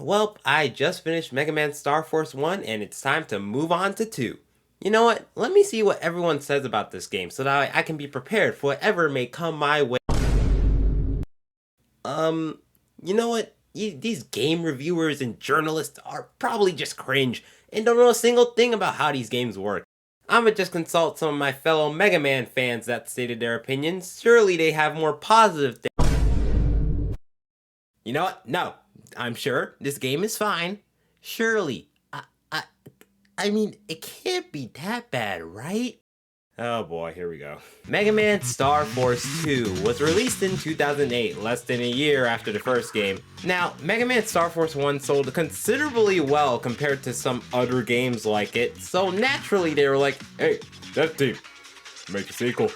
Well, I just finished Megaman Star Force 1 and it's time to move on to 2. You know what? Let me see what everyone says about this game so that I can be prepared for whatever may come my way. You know what? These game reviewers and journalists are probably just cringe and don't know a single thing about how these games work. I'ma just consult some of my fellow Mega Man fans that stated their opinions. Surely they have more positive things. You know what? No. I'm sure this game is fine. Surely. I mean, it can't be that bad, right? Oh boy, here we go. Mega Man Star Force 2 was released in 2008, less than a year after the first game. Now, Mega Man Star Force 1 sold considerably well compared to some other games like it, so naturally they were like, hey, that team, make a sequel.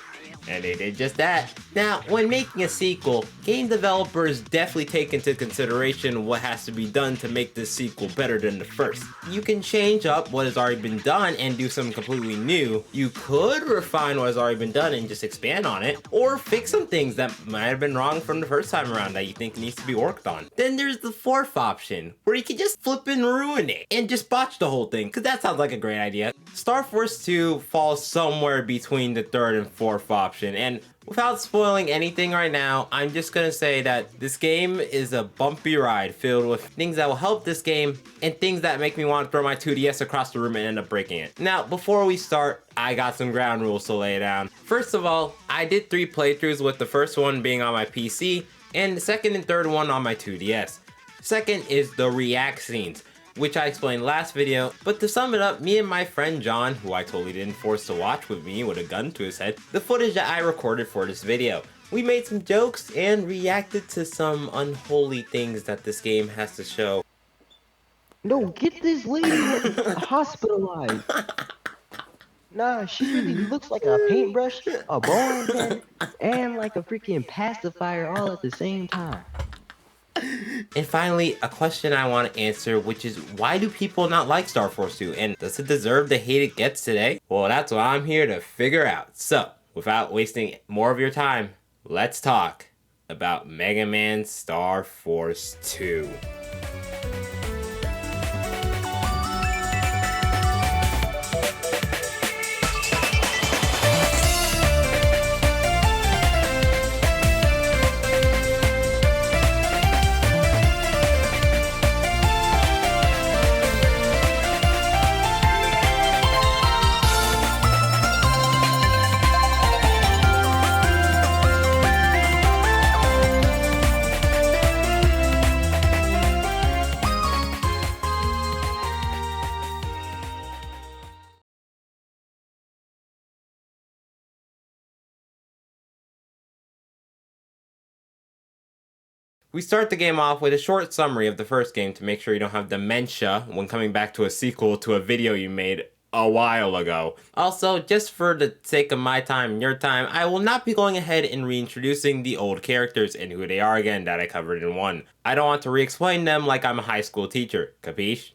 And they did just that. Now, when making a sequel, game developers definitely take into consideration what has to be done to make this sequel better than the first. You can change up what has already been done and do something completely new. You could refine what has already been done and just expand on it, or fix some things that might have been wrong from the first time around that you think needs to be worked on. Then there's the fourth option, where you can just flip and ruin it, and just botch the whole thing, because that sounds like a great idea. Star Force 2 falls somewhere between the third and fourth option. And without spoiling anything right now, I'm just gonna say that this game is a bumpy ride filled with things that will help this game and things that make me want to throw my 2DS across the room and end up breaking it. Now, before we start, I got some ground rules to lay down. First of all, I did 3 playthroughs, with the first one being on my PC and the second and third one on my 2DS. Second is the react scenes, which I explained last video, but to sum it up, me and my friend John, who I totally didn't force to watch with me with a gun to his head, the footage that I recorded for this video. We made some jokes and reacted to some unholy things that this game has to show. No, get this lady hospitalized. Nah, she really looks like a paintbrush, a bowling pin, and like a freaking pacifier all at the same time. And finally, a question I want to answer, which is, why do people not like Star Force 2? And does it deserve the hate it gets today? Well, that's what I'm here to figure out. So, without wasting more of your time, let's talk about Mega Man Star Force 2. We start the game off with a short summary of the first game to make sure you don't have dementia when coming back to a sequel to a video you made a while ago. Also, just for the sake of my time and your time, I will not be going ahead and reintroducing the old characters and who they are again that I covered in 1. I don't want to re-explain them like I'm a high school teacher, capiche?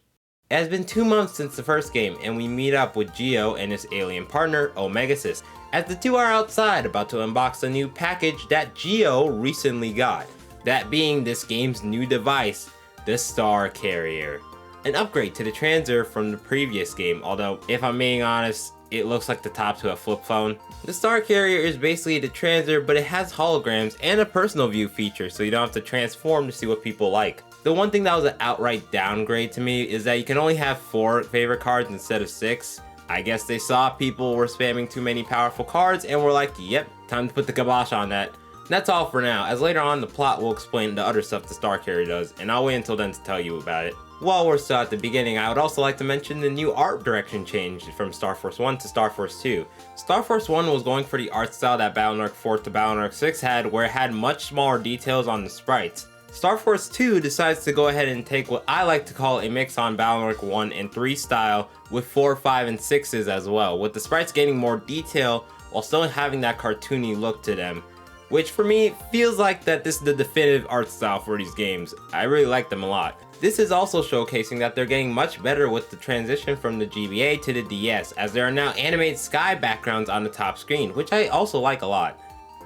It has been 2 months since the first game, and we meet up with Geo and his alien partner, Omegasis, as the two are outside about to unbox a new package that Geo recently got. That being this game's new device, the Star Carrier. An upgrade to the Transer from the previous game, although if I'm being honest, it looks like the top to a flip phone. The Star Carrier is basically the Transer, but it has holograms and a personal view feature, so you don't have to transform to see what people like. The one thing that was an outright downgrade to me is that you can only have 4 favorite cards instead of 6. I guess they saw people were spamming too many powerful cards and were like, yep, time to put the kibosh on that. That's all for now, as later on the plot will explain the other stuff the Star Carrier does, and I'll wait until then to tell you about it. While we're still at the beginning, I would also like to mention the new art direction change from Star Force 1 to Star Force 2. Star Force 1 was going for the art style that Battle Network 4 to Battle Network 6 had, where it had much smaller details on the sprites. Star Force 2 decides to go ahead and take what I like to call a mix on Battle Network 1 and 3 style with 4, 5, and 6s as well, with the sprites gaining more detail while still having that cartoony look to them. Which for me feels like that this is the definitive art style for these games. I really like them a lot. This is also showcasing that they're getting much better with the transition from the GBA to the DS, as there are now animated sky backgrounds on the top screen, which I also like a lot.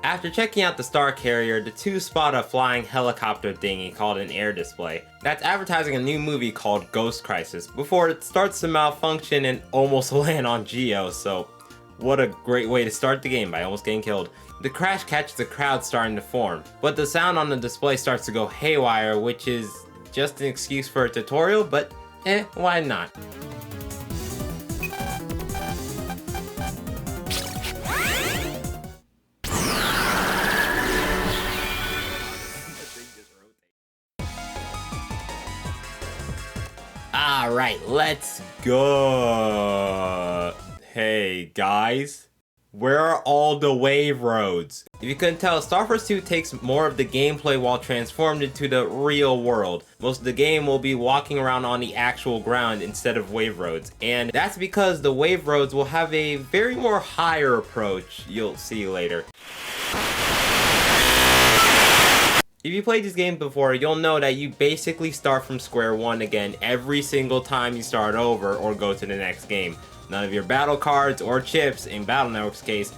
After checking out the star carrier, the two spot a flying helicopter thingy called an air display that's advertising a new movie called Ghost Crisis before it starts to malfunction and almost land on Geo, so what a great way to start the game by almost getting killed. The crash catches the crowd starting to form, but the sound on the display starts to go haywire, which is just an excuse for a tutorial, but why not? Alright, let's go! Hey guys, where are all the wave roads? If you couldn't tell, Star Force 2 takes more of the gameplay while transformed into the real world. Most of the game will be walking around on the actual ground instead of wave roads, and that's because the wave roads will have a very more higher approach, you'll see later. If you played this game before, you'll know that you basically start from square one again every single time you start over or go to the next game. None of your battle cards or chips, in Battle Network's case,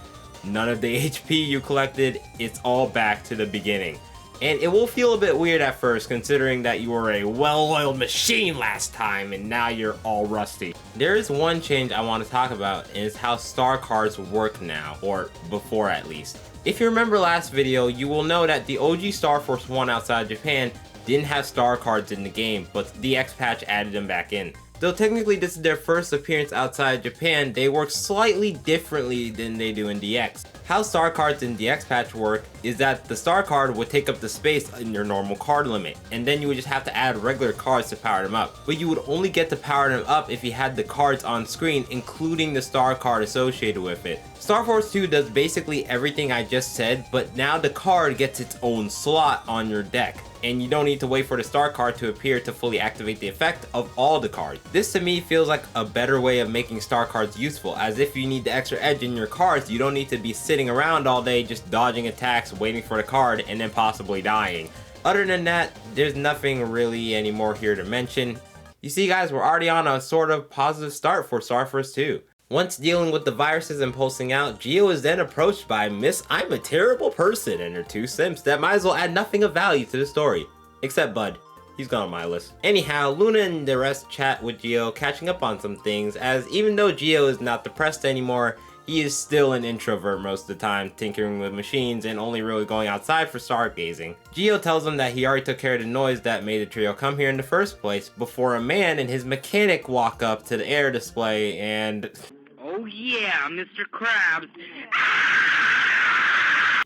none of the HP you collected, it's all back to the beginning. And it will feel a bit weird at first, considering that you were a well-oiled machine last time and now you're all rusty. There is one change I want to talk about, and it's how star cards work now, or before at least. If you remember last video, you will know that the OG Star Force 1 outside Japan didn't have star cards in the game, but the DX patch added them back in. Though technically this is their first appearance outside Japan, they work slightly differently than they do in DX. How star cards in DX patch work is that the star card would take up the space in your normal card limit, and then you would just have to add regular cards to power them up. But you would only get to power them up if you had the cards on screen, including the star card associated with it. Star Force 2 does basically everything I just said, but now the card gets its own slot on your deck, and you don't need to wait for the star card to appear to fully activate the effect of all the cards. This to me feels like a better way of making star cards useful, as if you need the extra edge in your cards, you don't need to be sitting around all day just dodging attacks, waiting for the card, and then possibly dying. Other than that, there's nothing really anymore here to mention. You see guys, we're already on a sort of positive start for Star Force 2. Once dealing with the viruses and pulsing out, Geo is then approached by Miss I'm a Terrible Person and her two simps that might as well add nothing of value to the story. Except Bud. He's gone on my list. Anyhow, Luna and the rest chat with Geo, catching up on some things, as even though Geo is not depressed anymore, he is still an introvert most of the time, tinkering with machines and only really going outside for stargazing. Geo tells him that he already took care of the noise that made the trio come here in the first place, before a man and his mechanic walk up to the air display and... Oh yeah, Mr. Krabs.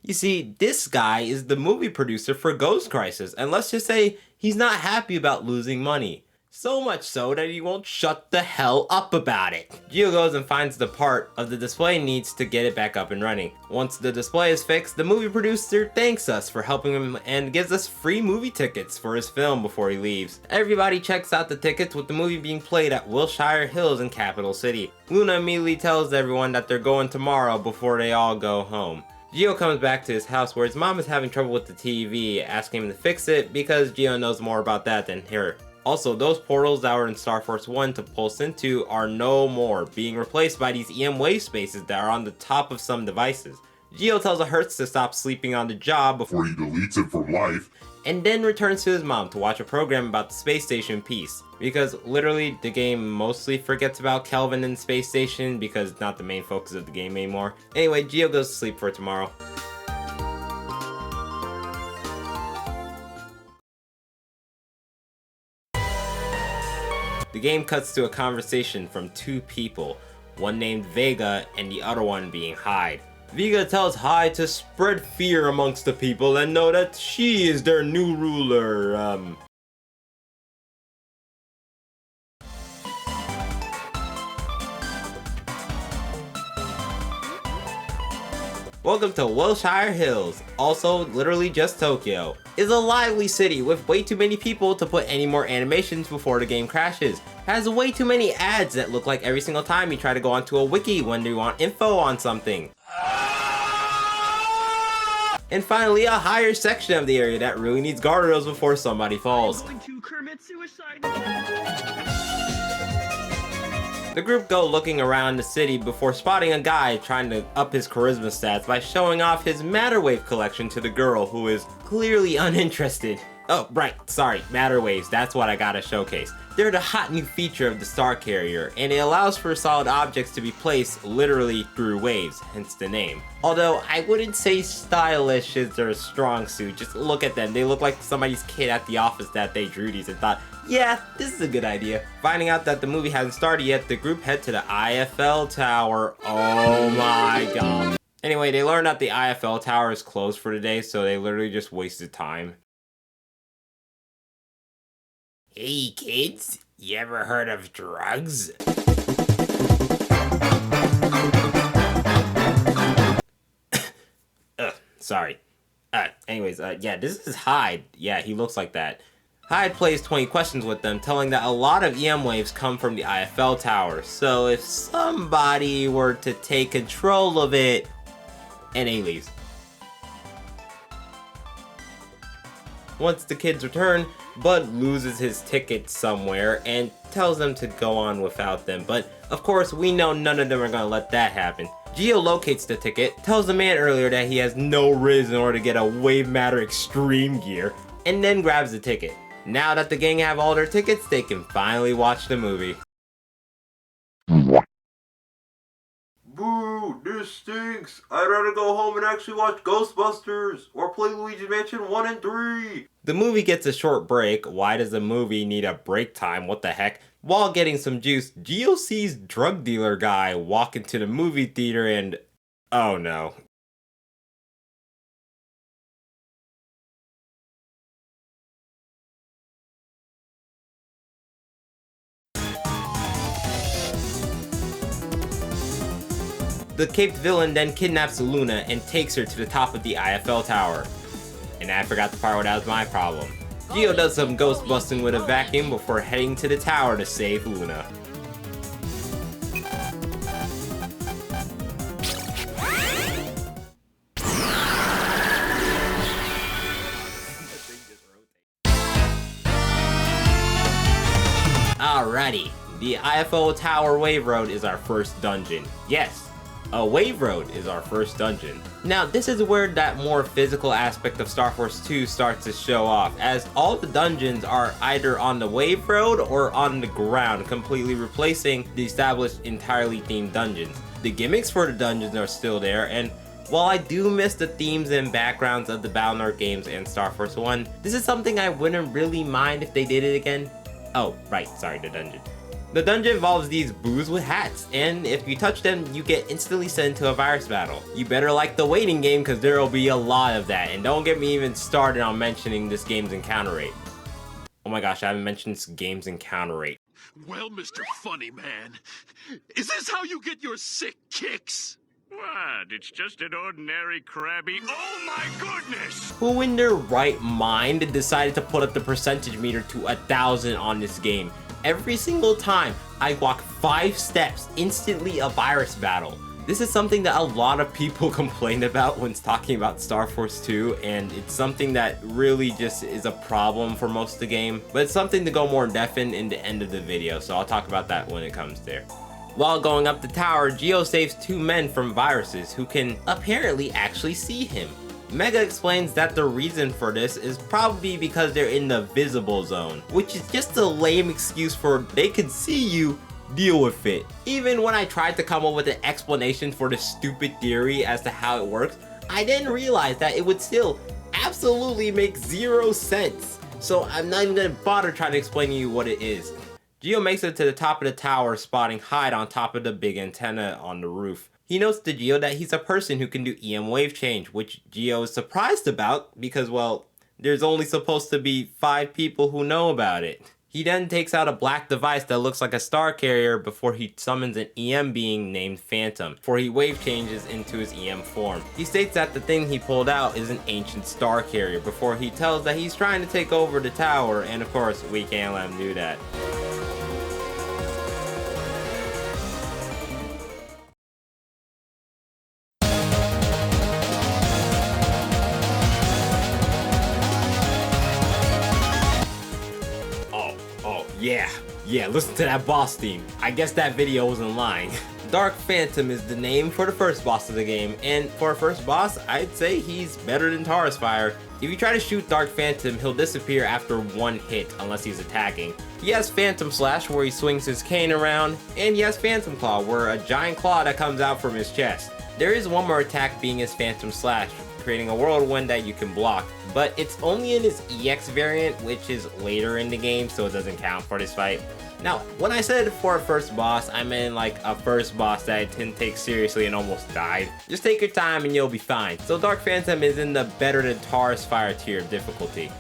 You see, this guy is the movie producer for Ghost Crisis, and let's just say he's not happy about losing money. So much so that he won't shut the hell up about it. Geo goes and finds the part of the display needs to get it back up and running. Once the display is fixed, the movie producer thanks us for helping him and gives us free movie tickets for his film before he leaves. Everybody checks out the tickets with the movie being played at Wilshire Hills in Capital City. Luna immediately tells everyone that they're going tomorrow before they all go home. Geo comes back to his house where his mom is having trouble with the TV, asking him to fix it because Geo knows more about that than her. Also, those portals that were in Star Force 1 to pulse into are no more, being replaced by these EM wave spaces that are on the top of some devices. Geo tells Hertz to stop sleeping on the job before he deletes it from life, and then returns to his mom to watch a program about the space station Peace. Because literally, the game mostly forgets about Kelvin and the space station because it's not the main focus of the game anymore. Anyway, Geo goes to sleep for tomorrow. The game cuts to a conversation from two people, one named Vega and the other one being Hyde. Vega tells Hyde to spread fear amongst the people and know that she is their new ruler, Welcome to Wilshire Hills, also literally just Tokyo. It's a lively city with way too many people to put any more animations before the game crashes. Has way too many ads that look like every single time you try to go onto a wiki when you want info on something. And finally, a higher section of the area that really needs guardrails before somebody falls. I'm going to commit suicide. The group go looking around the city before spotting a guy trying to up his charisma stats by showing off his matter wave collection to the girl, who is clearly uninterested. Oh, right, sorry, matter waves, that's what I gotta showcase. They're the hot new feature of the Star Carrier, and it allows for solid objects to be placed literally through waves, hence the name. Although, I wouldn't say stylish is their strong suit, just look at them, they look like somebody's kid at the office that they drew these and thought, yeah, this is a good idea. Finding out that the movie hasn't started yet, the group head to the EFL Tower. Oh my god. Anyway, they learned that the EFL Tower is closed for the day, so they literally just wasted time. Hey kids, you ever heard of drugs? Sorry. Yeah, this is Hyde. Yeah, he looks like that. Hyde plays 20 questions with them, telling that a lot of EM waves come from the EFL Tower, so if somebody were to take control of it, and he leaves. Once the kids return, Bud loses his ticket somewhere and tells them to go on without them, but of course we know none of them are gonna let that happen. Geo locates the ticket, tells the man earlier that he has no riz in order to get a Wave Matter Extreme gear, and then grabs the ticket. Now that the gang have all their tickets, they can finally watch the movie. Boo, this stinks. I'd rather go home and actually watch Ghostbusters or play Luigi's Mansion 1 and 3. The movie gets a short break. Why does the movie need a break time? What the heck? While getting some juice, Geo sees drug dealer guy walk into the movie theater and... oh no. The caped villain then kidnaps Luna and takes her to the top of the EFL Tower. And I forgot the part where that was my problem. Geo does some ghost busting with a vacuum before heading to the tower to save Luna. Alrighty, the EFL Tower Wave Road is our first dungeon. Yes, a Wave Road is our first dungeon. Now, this is where that more physical aspect of Star Force 2 starts to show off, as all the dungeons are either on the Wave Road or on the ground, completely replacing the established entirely themed dungeons. The gimmicks for the dungeons are still there, and while I do miss the themes and backgrounds of the Battle.net games and Star Force 1, this is something I wouldn't really mind if they did it again. Oh, right, sorry, the dungeon. The dungeon involves these boos with hats, and if you touch them, you get instantly sent to a virus battle. You better like the waiting game, because there will be a lot of that, and don't get me even started on mentioning this game's encounter rate. Oh my gosh, I haven't mentioned this game's encounter rate. Well, Mr. Funny Man, is this how you get your sick kicks? What? It's just an ordinary crabby... oh my goodness! Who in their right mind decided to put up the percentage meter to 1,000 on this game? Every single time I walk 5 steps, instantly a virus battle. This is something that a lot of people complain about when talking about Star Force 2, and it's something that really just is a problem for most of the game. But it's something to go more in depth in the end of the video, so I'll talk about that when it comes there. While going up the tower, Geo saves 2 men from viruses who can apparently actually see him. Mega explains that the reason for this is probably because they're in the visible zone, which is just a lame excuse for they can see you, deal with it. Even when I tried to come up with an explanation for this stupid theory as to how it works, I didn't realize that it would still absolutely make 0 sense. So I'm not even gonna bother trying to explain to you what it is. Geo makes it to the top of the tower, spotting Hyde on top of the big antenna on the roof. He notes to Geo that he's a person who can do EM wave change, which Geo is surprised about because, well, there's only supposed to be 5 people who know about it. He then takes out a black device that looks like a star carrier before he summons an EM being named Phantom, before he wave changes into his EM form. He states that the thing he pulled out is an ancient star carrier before he tells that he's trying to take over the tower, and of course, we can't let him do that. Yeah, listen to that boss theme. I guess that video wasn't lying. Dark Phantom is the name for the first boss of the game, and for a first boss, I'd say he's better than Taurus Fire. If you try to shoot Dark Phantom, he'll disappear after one hit unless he's attacking. He has Phantom Slash where he swings his cane around, and he has Phantom Claw where a giant claw that comes out from his chest. There is one more attack being his Phantom Slash, creating a whirlwind that you can block, but it's only in his EX variant, which is later in the game, so it doesn't count for this fight. Now, when I said for a first boss, I meant like a first boss that I didn't take seriously and almost died. Just take your time and you'll be fine. So Dark Phantom is in the better than Taurus Fire tier of difficulty.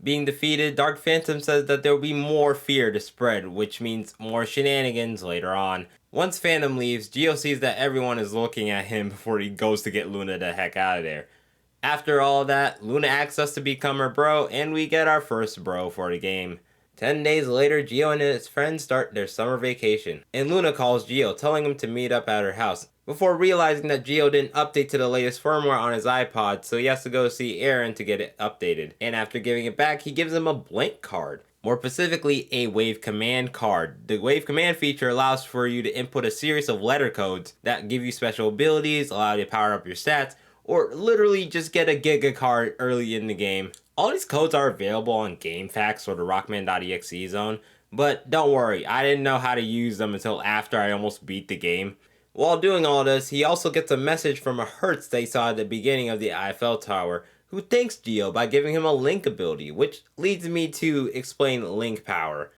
Being defeated, Dark Phantom says that there will be more fear to spread, which means more shenanigans later on. Once Phantom leaves, Geo sees that everyone is looking at him before he goes to get Luna the heck out of there. After all that, Luna asks us to become her bro, and we get our first bro for the game. 10 days later, Geo and his friends start their summer vacation, and Luna calls Geo, telling him to meet up at her house, before realizing that Geo didn't update to the latest firmware on his iPod, so he has to go see Aaron to get it updated. And after giving it back, he gives him a blank card. More specifically, a wave command card. The wave command feature allows for you to input a series of letter codes that give you special abilities, allow you to power up your stats, or literally just get a Giga card early in the game. All these codes are available on GameFAQs or the Rockman.exe zone, but don't worry, I didn't know how to use them until after I almost beat the game. While doing all this, he also gets a message from a Hertz that he saw at the beginning of the EFL Tower, who thanks Geo by giving him a link ability, which leads me to explain link power.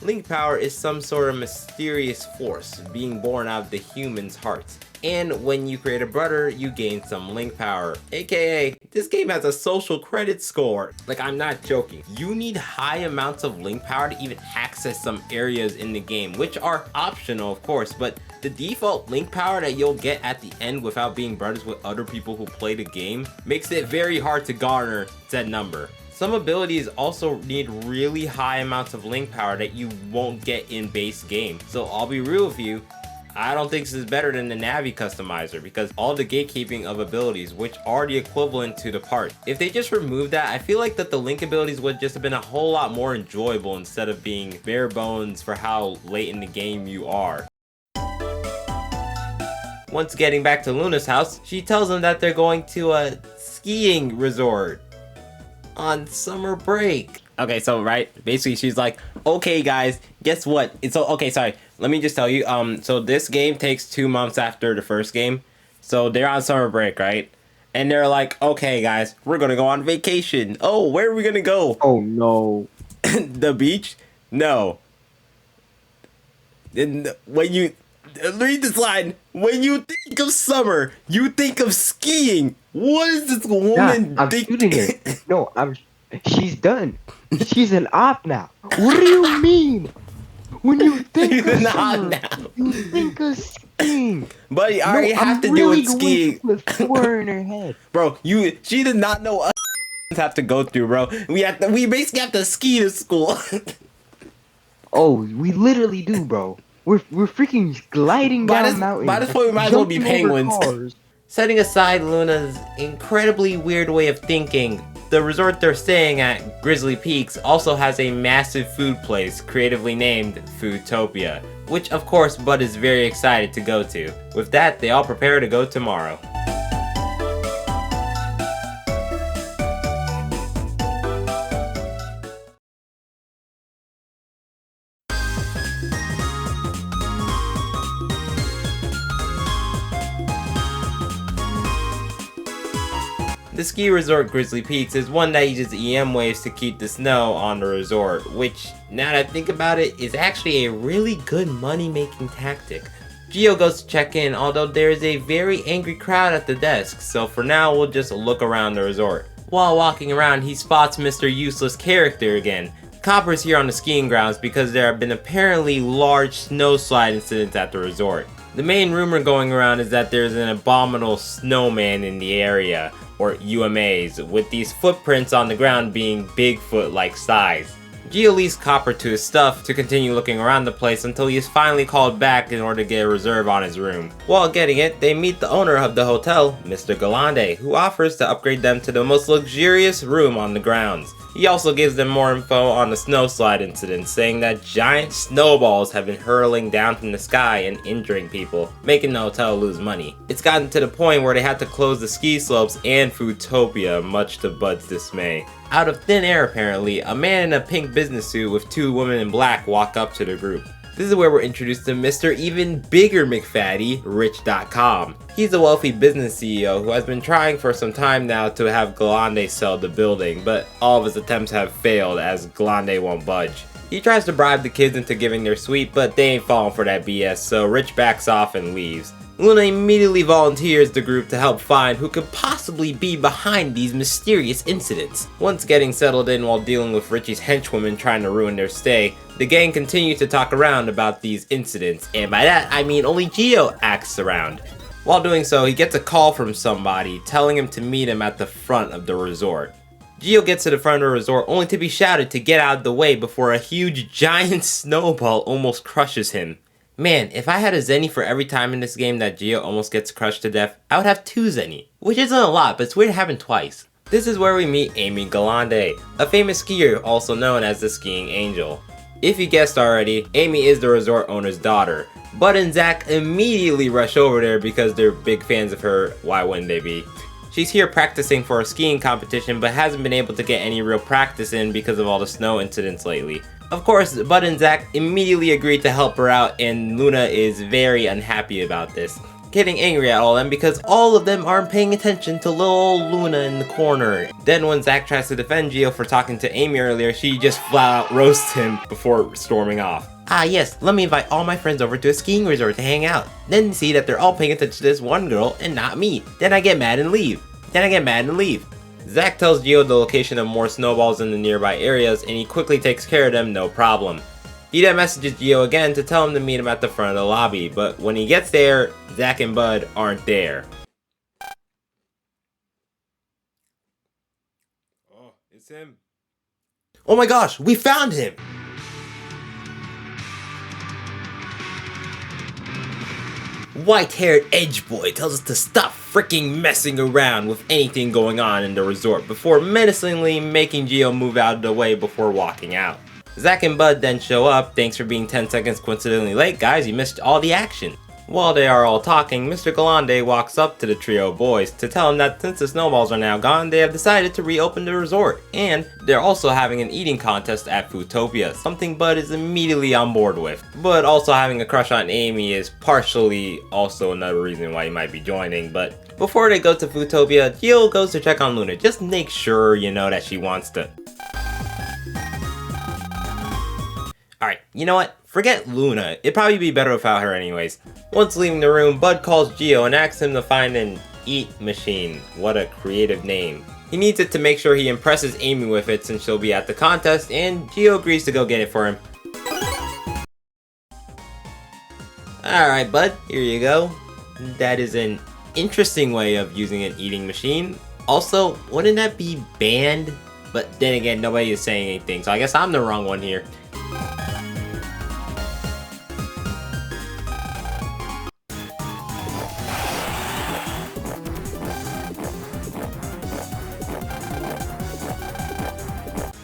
Link power is some sort of mysterious force being born out of the human's hearts. And when you create a brother, you gain some link power. AKA, this game has a social credit score. Like, I'm not joking. You need high amounts of link power to even access some areas in the game, which are optional of course, but the default link power that you'll get at the end without being brothers with other people who play the game makes it very hard to garner said number. Some abilities also need really high amounts of link power that you won't get in base game. So I'll be real with you, I don't think this is better than the Navi customizer because all the gatekeeping of abilities, which are the equivalent to the part. If they just removed that, I feel like that the link abilities would just have been a whole lot more enjoyable instead of being bare bones for how late in the game you are. Once getting back to Luna's house, she tells them that they're going to a skiing resort on summer break. Okay, so right, basically she's like, okay guys, guess what? Okay, sorry, let me just tell you, so this game takes 2 months after the first game. So they're on summer break, right? And they're like, okay guys, we're gonna go on vacation. Oh, where are we gonna go? Oh no. The beach? No. When you read this line, when you think of summer, you think of skiing. What is this woman I'm shooting her. No, she's done. She's an op now. What do you mean? When you think of summer, you think of skiing. Buddy, I already have to do with skiing. With four in her head. Bro, she does not know us have to go through, bro. We basically have to ski to school. Oh, we literally do, bro. We're freaking gliding down mountains. By this point, we might as well be penguins. Setting aside Luna's incredibly weird way of thinking, the resort they're staying at, Grizzly Peaks, also has a massive food place creatively named Foodtopia, which of course Bud is very excited to go to. With that, they all prepare to go tomorrow. The ski resort Grizzly Peaks is one that uses EM waves to keep the snow on the resort, which, now that I think about it, is actually a really good money-making tactic. Geo goes to check in, although there is a very angry crowd at the desk, so for now we'll just look around the resort. While walking around, he spots Mr. Useless Character again. Copper's here on the skiing grounds because there have been apparently large snowslide incidents at the resort. The main rumor going around is that there's an abominable snowman in the area, or UMAs, with these footprints on the ground being Bigfoot-like size. Gio leaves Copper to his stuff to continue looking around the place until he is finally called back in order to get a reserve on his room. While getting it, they meet the owner of the hotel, Mr. Galande, who offers to upgrade them to the most luxurious room on the grounds. He also gives them more info on the snowslide incident, saying that giant snowballs have been hurling down from the sky and injuring people, making the hotel lose money. It's gotten to the point where they had to close the ski slopes and Foodtopia, much to Bud's dismay. Out of thin air apparently, a man in a pink business suit with two women in black walk up to the group. This is where we're introduced to Mr. Even Bigger McFatty, Rich.com. He's a wealthy business CEO who has been trying for some time now to have Galande sell the building, but all of his attempts have failed as Galande won't budge. He tries to bribe the kids into giving their suite, but they ain't falling for that BS, so Rich backs off and leaves. Luna immediately volunteers the group to help find who could possibly be behind these mysterious incidents. Once getting settled in while dealing with Richie's henchwomen trying to ruin their stay, the gang continues to talk around about these incidents, and by that I mean only Gio acts around. While doing so, he gets a call from somebody telling him to meet him at the front of the resort. Gio gets to the front of the resort only to be shouted to get out of the way before a huge giant snowball almost crushes him. Man, if I had a Zenny for every time in this game that Gio almost gets crushed to death, I would have 2 Zenny. Which isn't a lot, but it's weird having twice. This is where we meet Amy Galande, a famous skier also known as the Skiing Angel. If you guessed already, Amy is the resort owner's daughter. Bud and Zach immediately rush over there because they're big fans of her, why wouldn't they be? She's here practicing for a skiing competition but hasn't been able to get any real practice in because of all the snow incidents lately. Of course, Bud and Zach immediately agreed to help her out, and Luna is very unhappy about this, getting angry at all of them because all of them aren't paying attention to little old Luna in the corner. Then when Zach tries to defend Gio for talking to Amy earlier, she just flat out roasts him before storming off. Ah yes, let me invite all my friends over to a skiing resort to hang out. Then see that they're all paying attention to this one girl and not me. Then I get mad and leave. Zach tells Gio the location of more snowballs in the nearby areas, and he quickly takes care of them, no problem. He then messages Gio again to tell him to meet him at the front of the lobby, but when he gets there, Zach and Bud aren't there. Oh, it's him. Oh my gosh, we found him! White-haired edge boy tells us to stop freaking messing around with anything going on in the resort before menacingly making Gio move out of the way before walking out. Zach and Bud then show up. Thanks for being 10 seconds coincidentally late, guys, you missed all the action. While they are all talking, Mr. Galande walks up to the trio of boys to tell them that since the snowballs are now gone, they have decided to reopen the resort, and they're also having an eating contest at Foodtopia, something Bud is immediately on board with. But also having a crush on Amy is partially also another reason why he might be joining, but before they go to Foodtopia, Gio goes to check on Luna, just make sure you know that she wants to. Alright, you know what? Forget Luna, it'd probably be better without her anyways. Once leaving the room, Bud calls Gio and asks him to find an eat machine. What a creative name. He needs it to make sure he impresses Amy with it since she'll be at the contest, and Gio agrees to go get it for him. Alright Bud, here you go. That is an interesting way of using an eating machine. Also, wouldn't that be banned? But then again, nobody is saying anything, so I guess I'm the wrong one here.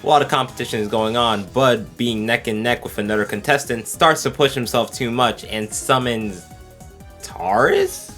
While the competition is going on, Bud, being neck and neck with another contestant, starts to push himself too much and summons Taurus?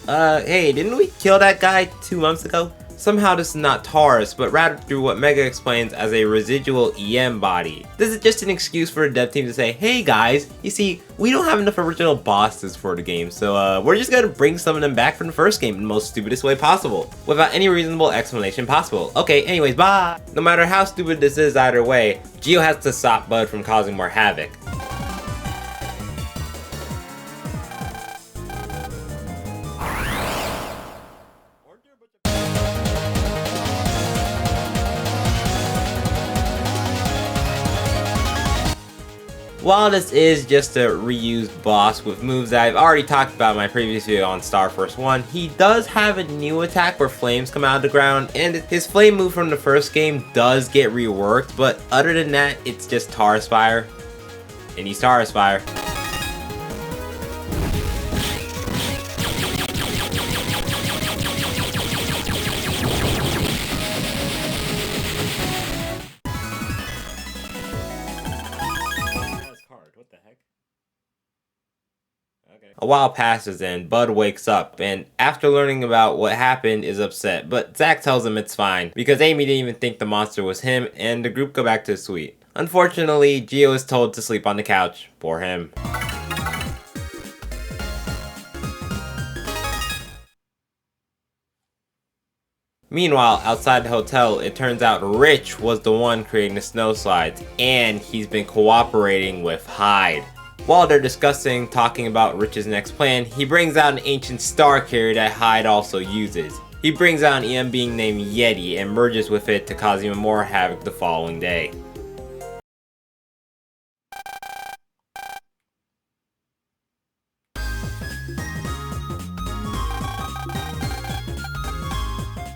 Hey, didn't we kill that guy 2 months ago? Somehow this is not Taurus, but rather through what Mega explains as a residual EM body. This is just an excuse for the dev team to say, hey guys, you see, we don't have enough original bosses for the game, so we're just gonna bring some of them back from the first game in the most stupidest way possible, without any reasonable explanation possible. Okay, anyways, bye! No matter how stupid this is either way, Gio has to stop Bud from causing more havoc. While this is just a reused boss with moves that I've already talked about in my previous video on Star Force 1, he does have a new attack where flames come out of the ground, and his flame move from the first game does get reworked, but other than that, it's just Taurus Fire. And he's Taurus Fire. A while passes and Bud wakes up, and after learning about what happened is upset, but Zack tells him it's fine, because Amy didn't even think the monster was him, and the group go back to the suite. Unfortunately, Gio is told to sleep on the couch. Poor him. Meanwhile, outside the hotel, it turns out Rich was the one creating the snow slides, and he's been cooperating with Hyde. While they're talking about Rich's next plan, he brings out an ancient star carrier that Hyde also uses. He brings out an EM being named Yeti and merges with it to cause even more havoc the following day.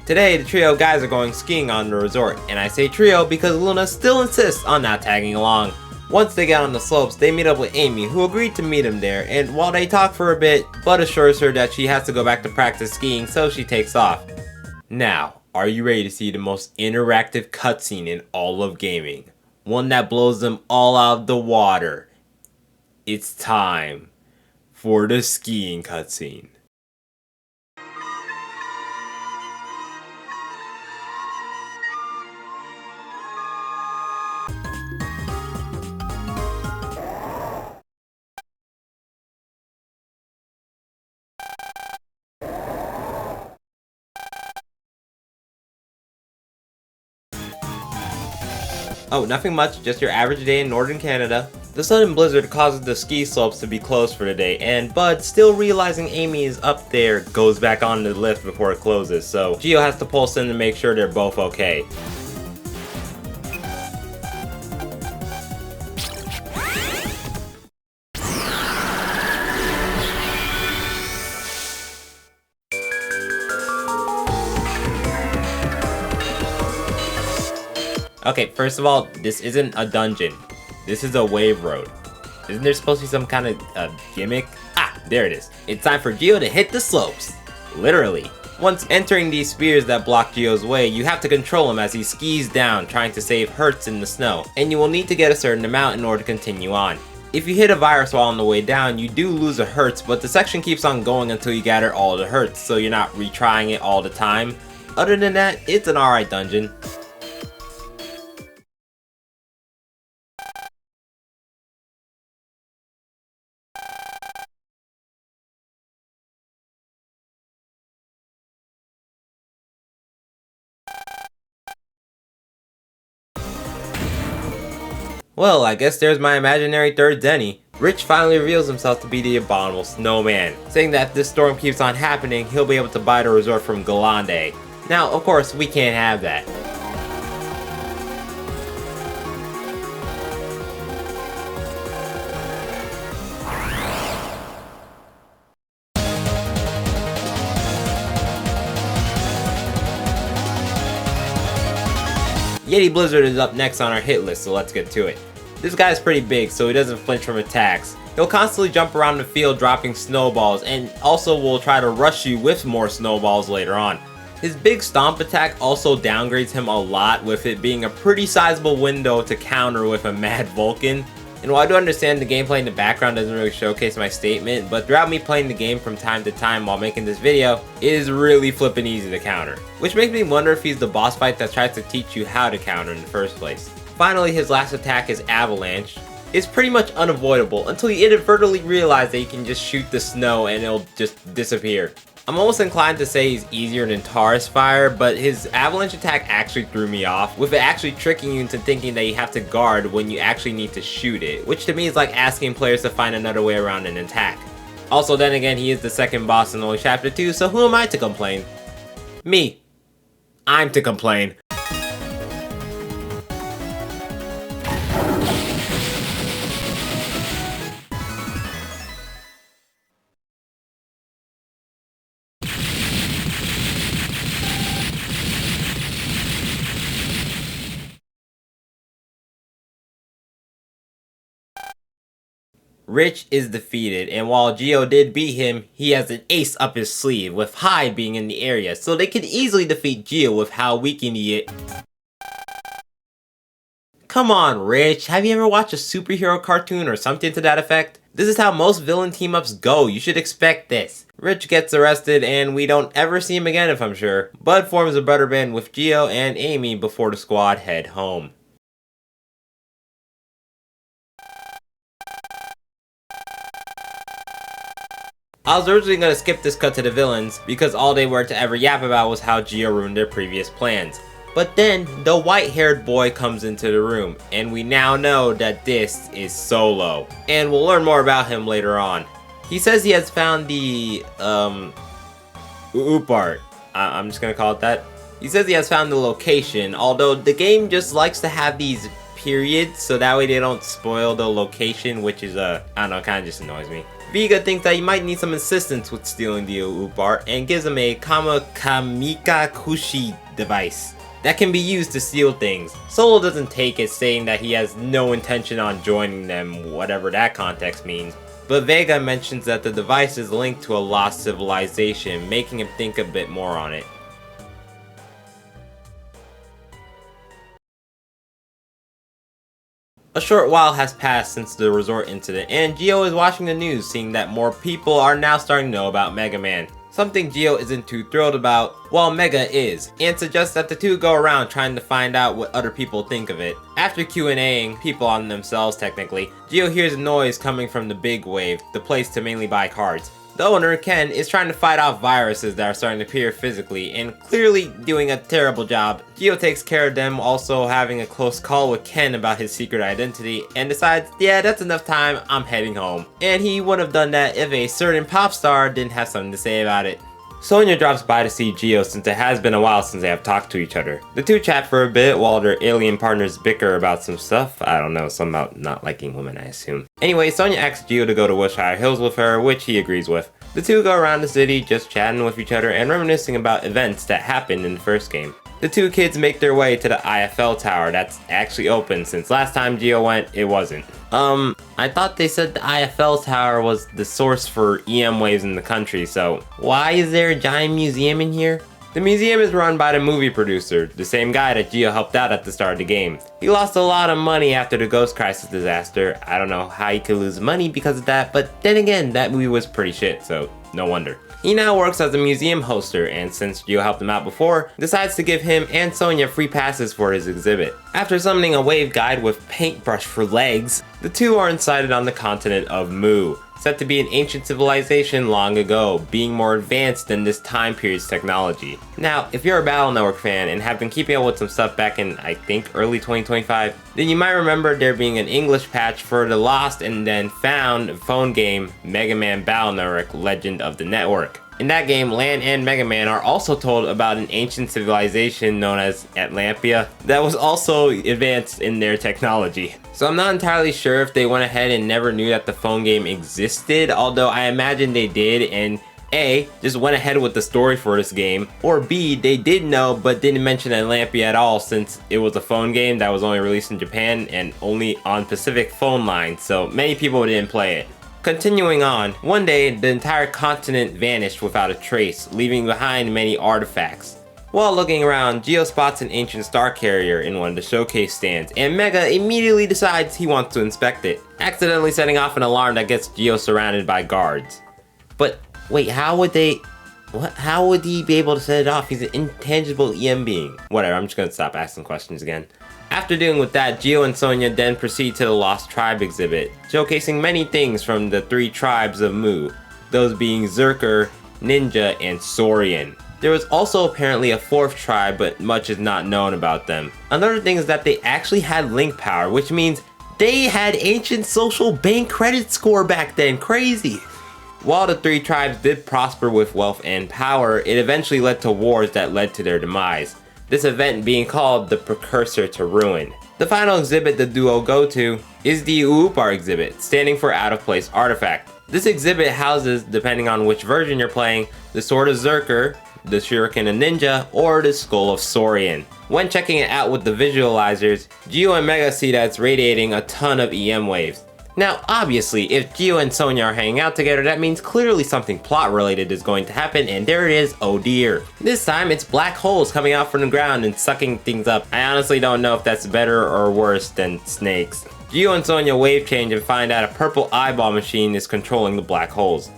Today, the trio of guys are going skiing on the resort, and I say trio because Luna still insists on not tagging along. Once they get on the slopes, they meet up with Amy, who agreed to meet him there, and while they talk for a bit, Bud assures her that she has to go back to practice skiing, so she takes off. Now, are you ready to see the most interactive cutscene in all of gaming? One that blows them all out of the water. It's time for the skiing cutscene. Oh, nothing much, just your average day in northern Canada. The sudden blizzard causes the ski slopes to be closed for the day, and Bud, still realizing Amy is up there, goes back on the lift before it closes, so Gio has to pulse in to make sure they're both okay. Okay, first of all, this isn't a dungeon. This is a wave road. Isn't there supposed to be some kind of gimmick? Ah, there it is. It's time for Gio to hit the slopes. Literally. Once entering these spears that block Gio's way, you have to control him as he skis down, trying to save Hertz in the snow. And you will need to get a certain amount in order to continue on. If you hit a virus while on the way down, you do lose a Hertz, but the section keeps on going until you gather all the Hertz, so you're not retrying it all the time. Other than that, it's an alright dungeon. Well, I guess there's my imaginary third Denny. Rich finally reveals himself to be the abominable snowman, saying that if this storm keeps on happening, he'll be able to buy the resort from Galande. Now, of course, we can't have that. Yeti Blizzard is up next on our hit list, so let's get to it. This guy's pretty big, so he doesn't flinch from attacks. He'll constantly jump around the field dropping snowballs, and also will try to rush you with more snowballs later on. His big stomp attack also downgrades him a lot, with it being a pretty sizable window to counter with a Mad Vulcan. And while I do understand the gameplay in the background doesn't really showcase my statement, but throughout me playing the game from time to time while making this video, it is really flippin' easy to counter. Which makes me wonder if he's the boss fight that tries to teach you how to counter in the first place. Finally, his last attack is Avalanche. It's pretty much unavoidable until you inadvertently realize that you can just shoot the snow and it'll just disappear. I'm almost inclined to say he's easier than Taurus Fire, but his avalanche attack actually threw me off, with it actually tricking you into thinking that you have to guard when you actually need to shoot it, which to me is like asking players to find another way around an attack. Also, then again, he is the second boss in only chapter 2, so who am I to complain? Me. I'm to complain. Rich is defeated, and while Geo did beat him, he has an ace up his sleeve, with High being in the area, so they could easily defeat Geo with how weak he is. Come on, Rich, have you ever watched a superhero cartoon or something to that effect? This is how most villain team-ups go, you should expect this. Rich gets arrested and we don't ever see him again if I'm sure. Bud forms a brother band with Geo and Amy before the squad head home. I was originally going to skip this cut to the villains because all they were to ever yap about was how Geo ruined their previous plans. But then, the white-haired boy comes into the room, and we now know that this is Solo. And we'll learn more about him later on. He says he has found the, OOPArt. I'm just gonna call it that. He says he has found the location, although the game just likes to have these periods, so that way they don't spoil the location, which is, I don't know, kinda just annoys me. Vega thinks that he might need some assistance with stealing the OOPArt, and gives him a Kamika Kushi device that can be used to steal things. Solo doesn't take it, saying that he has no intention on joining them, whatever that context means. But Vega mentions that the device is linked to a lost civilization, making him think a bit more on it. A short while has passed since the resort incident, and Geo is watching the news, seeing that more people are now starting to know about Megaman. Something Geo isn't too thrilled about, while Mega is, and suggests that the two go around trying to find out what other people think of it. After Q&Aing people on themselves technically, Geo hears a noise coming from the Big Wave, the place to mainly buy cards. The owner, Ken, is trying to fight off viruses that are starting to appear physically, and clearly doing a terrible job. Geo takes care of them, also having a close call with Ken about his secret identity, and decides, yeah, that's enough time, I'm heading home. And he wouldn't have done that if a certain pop star didn't have something to say about it. Sonia drops by to see Geo since it has been a while since they have talked to each other. The two chat for a bit while their alien partners bicker about some stuff. I don't know, something about not liking women, I assume. Anyway, Sonia asks Geo to go to Wilshire Hills with her, which he agrees with. The two go around the city just chatting with each other and reminiscing about events that happened in the first game. The two kids make their way to the EFL Tower that's actually open, since last time Geo went, it wasn't. I thought they said the EFL Tower was the source for EM waves in the country, so why is there a giant museum in here? The museum is run by the movie producer, the same guy that Geo helped out at the start of the game. He lost a lot of money after the Ghost Crisis disaster. I don't know how he could lose money because of that, but then again, that movie was pretty shit, so no wonder. He now works as a museum hoster, and since Geo helped him out before, decides to give him and Sonia free passes for his exhibit. After summoning a wave guide with paintbrush for legs, the two are incited on the continent of Mu, said to be an ancient civilization long ago, being more advanced than this time period's technology. Now, if you're a Battle Network fan and have been keeping up with some stuff back in, I think, early 2025, then you might remember there being an English patch for the lost and then found phone game Megaman Battle Network Legend of the Network. In that game, Lan and Megaman are also told about an ancient civilization known as Atlampia that was also advanced in their technology. So I'm not entirely sure if they went ahead and never knew that the phone game existed, although I imagine they did, and A, just went ahead with the story for this game, or B, they did know but didn't mention Atlampia at all since it was a phone game that was only released in Japan and only on Pacific phone lines, so many people didn't play it. Continuing on, one day the entire continent vanished without a trace, leaving behind many artifacts. While looking around, Geo spots an ancient star carrier in one of the showcase stands, and Mega immediately decides he wants to inspect it, accidentally setting off an alarm that gets Geo surrounded by guards. But wait, how would he be able to set it off? He's an intangible EM being. Whatever, I'm just gonna stop asking questions again. After dealing with that, Geo and Sonia then proceed to the Lost Tribe exhibit, showcasing many things from the three tribes of Mu, those being Zerker, Ninja, and Saurian. There was also apparently a fourth tribe, but much is not known about them. Another thing is that they actually had link power, which means they had ancient social bank credit score back then. Crazy! While the three tribes did prosper with wealth and power, it eventually led to wars that led to their demise. This event being called the Precursor to Ruin. The final exhibit the duo go to is the OOPArt exhibit, standing for Out of Place Artifact. This exhibit houses, depending on which version you're playing, the Sword of Zerker, the Shuriken of Ninja, or the Skull of Saurian. When checking it out with the visualizers, Geo and Mega see that it's radiating a ton of EM waves. Now, obviously, if Gio and Sonia are hanging out together, that means clearly something plot related is going to happen, and there it is, oh dear. This time, it's black holes coming out from the ground and sucking things up. I honestly don't know if that's better or worse than snakes. Gio and Sonia wave change and find out a purple eyeball machine is controlling the black holes.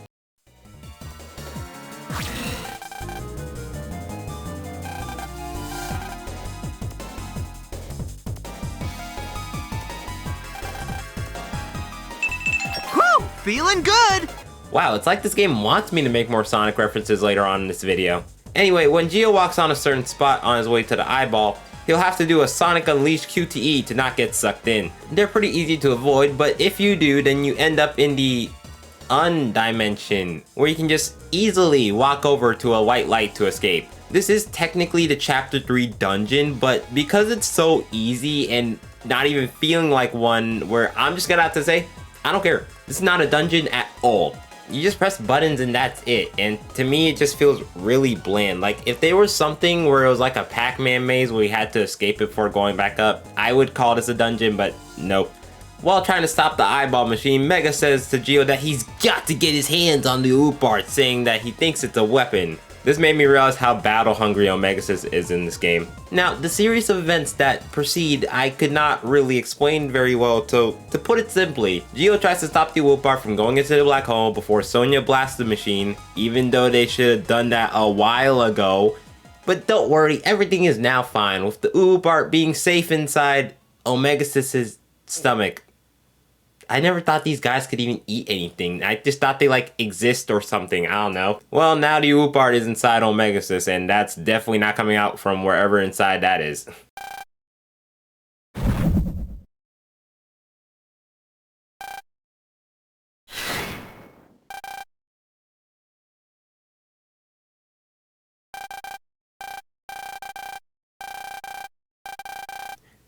Feeling good! Wow, it's like this game wants me to make more Sonic references later on in this video. Anyway, when Gio walks on a certain spot on his way to the eyeball, he'll have to do a Sonic Unleashed QTE to not get sucked in. They're pretty easy to avoid, but if you do, then you end up in the undimension, where you can just easily walk over to a white light to escape. This is technically the Chapter 3 dungeon, but because it's so easy and not even feeling like one, where I'm just gonna have to say, I don't care. This is not a dungeon at all. You just press buttons and that's it. And to me, it just feels really bland. Like, if there was something where it was like a Pac-Man maze where you had to escape it before going back up, I would call this a dungeon, but nope. While trying to stop the eyeball machine, Mega says to Gio that he's got to get his hands on the OOPArt, saying that he thinks it's a weapon. This made me realize how battle hungry Omegasis is in this game. Now, the series of events that proceed, I could not really explain very well, so to put it simply, Gio tries to stop the OOPArt from going into the black hole before Sonia blasts the machine, even though they should have done that a while ago. But don't worry, everything is now fine, with the OOPArt being safe inside Omegasis's stomach. I never thought these guys could even eat anything. I just thought they like exist or something. I don't know. Well, now the OOPArt is inside Omegasis, and that's definitely not coming out from wherever inside that is.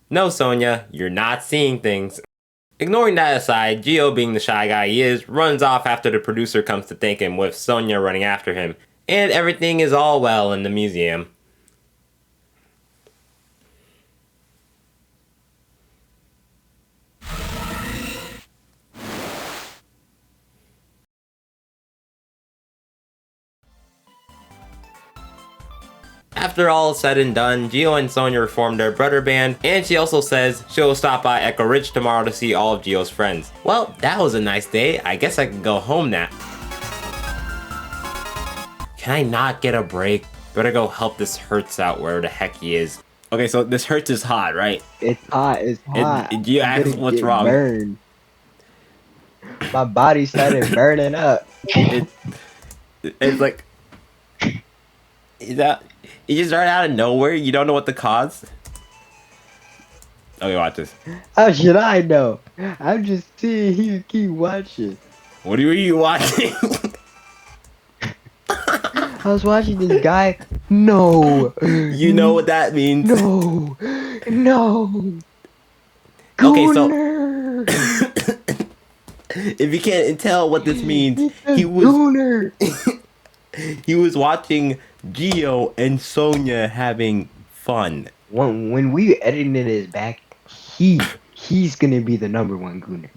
No, Sonia, you're not seeing things. Ignoring that aside, Gio, being the shy guy he is, runs off after the producer comes to thank him, with Sonia running after him. And everything is all well in the museum. After all is said and done, Gio and Sonia reform their brother band, and she also says she'll stop by Echo Ridge tomorrow to see all of Gio's friends. Well, that was a nice day. I guess I can go home now. Can I not get a break? Better go help this Hertz out wherever the heck he is. Okay, so this Hertz is hot, right? It's hot. It's hot. You ask what's wrong. Burned. My body started burning up. It's like... Is that... You just start out of nowhere? You don't know what the cause? Okay, watch this. How should I know? I'm just seeing you keep watching. What are you watching? I was watching this guy. No. You know what that means. No. No. Okay, so... Gooner. If you can't tell what this means, he was watching Gio and Sonia having fun. When we editing this back, he's gonna be the #1 gooner.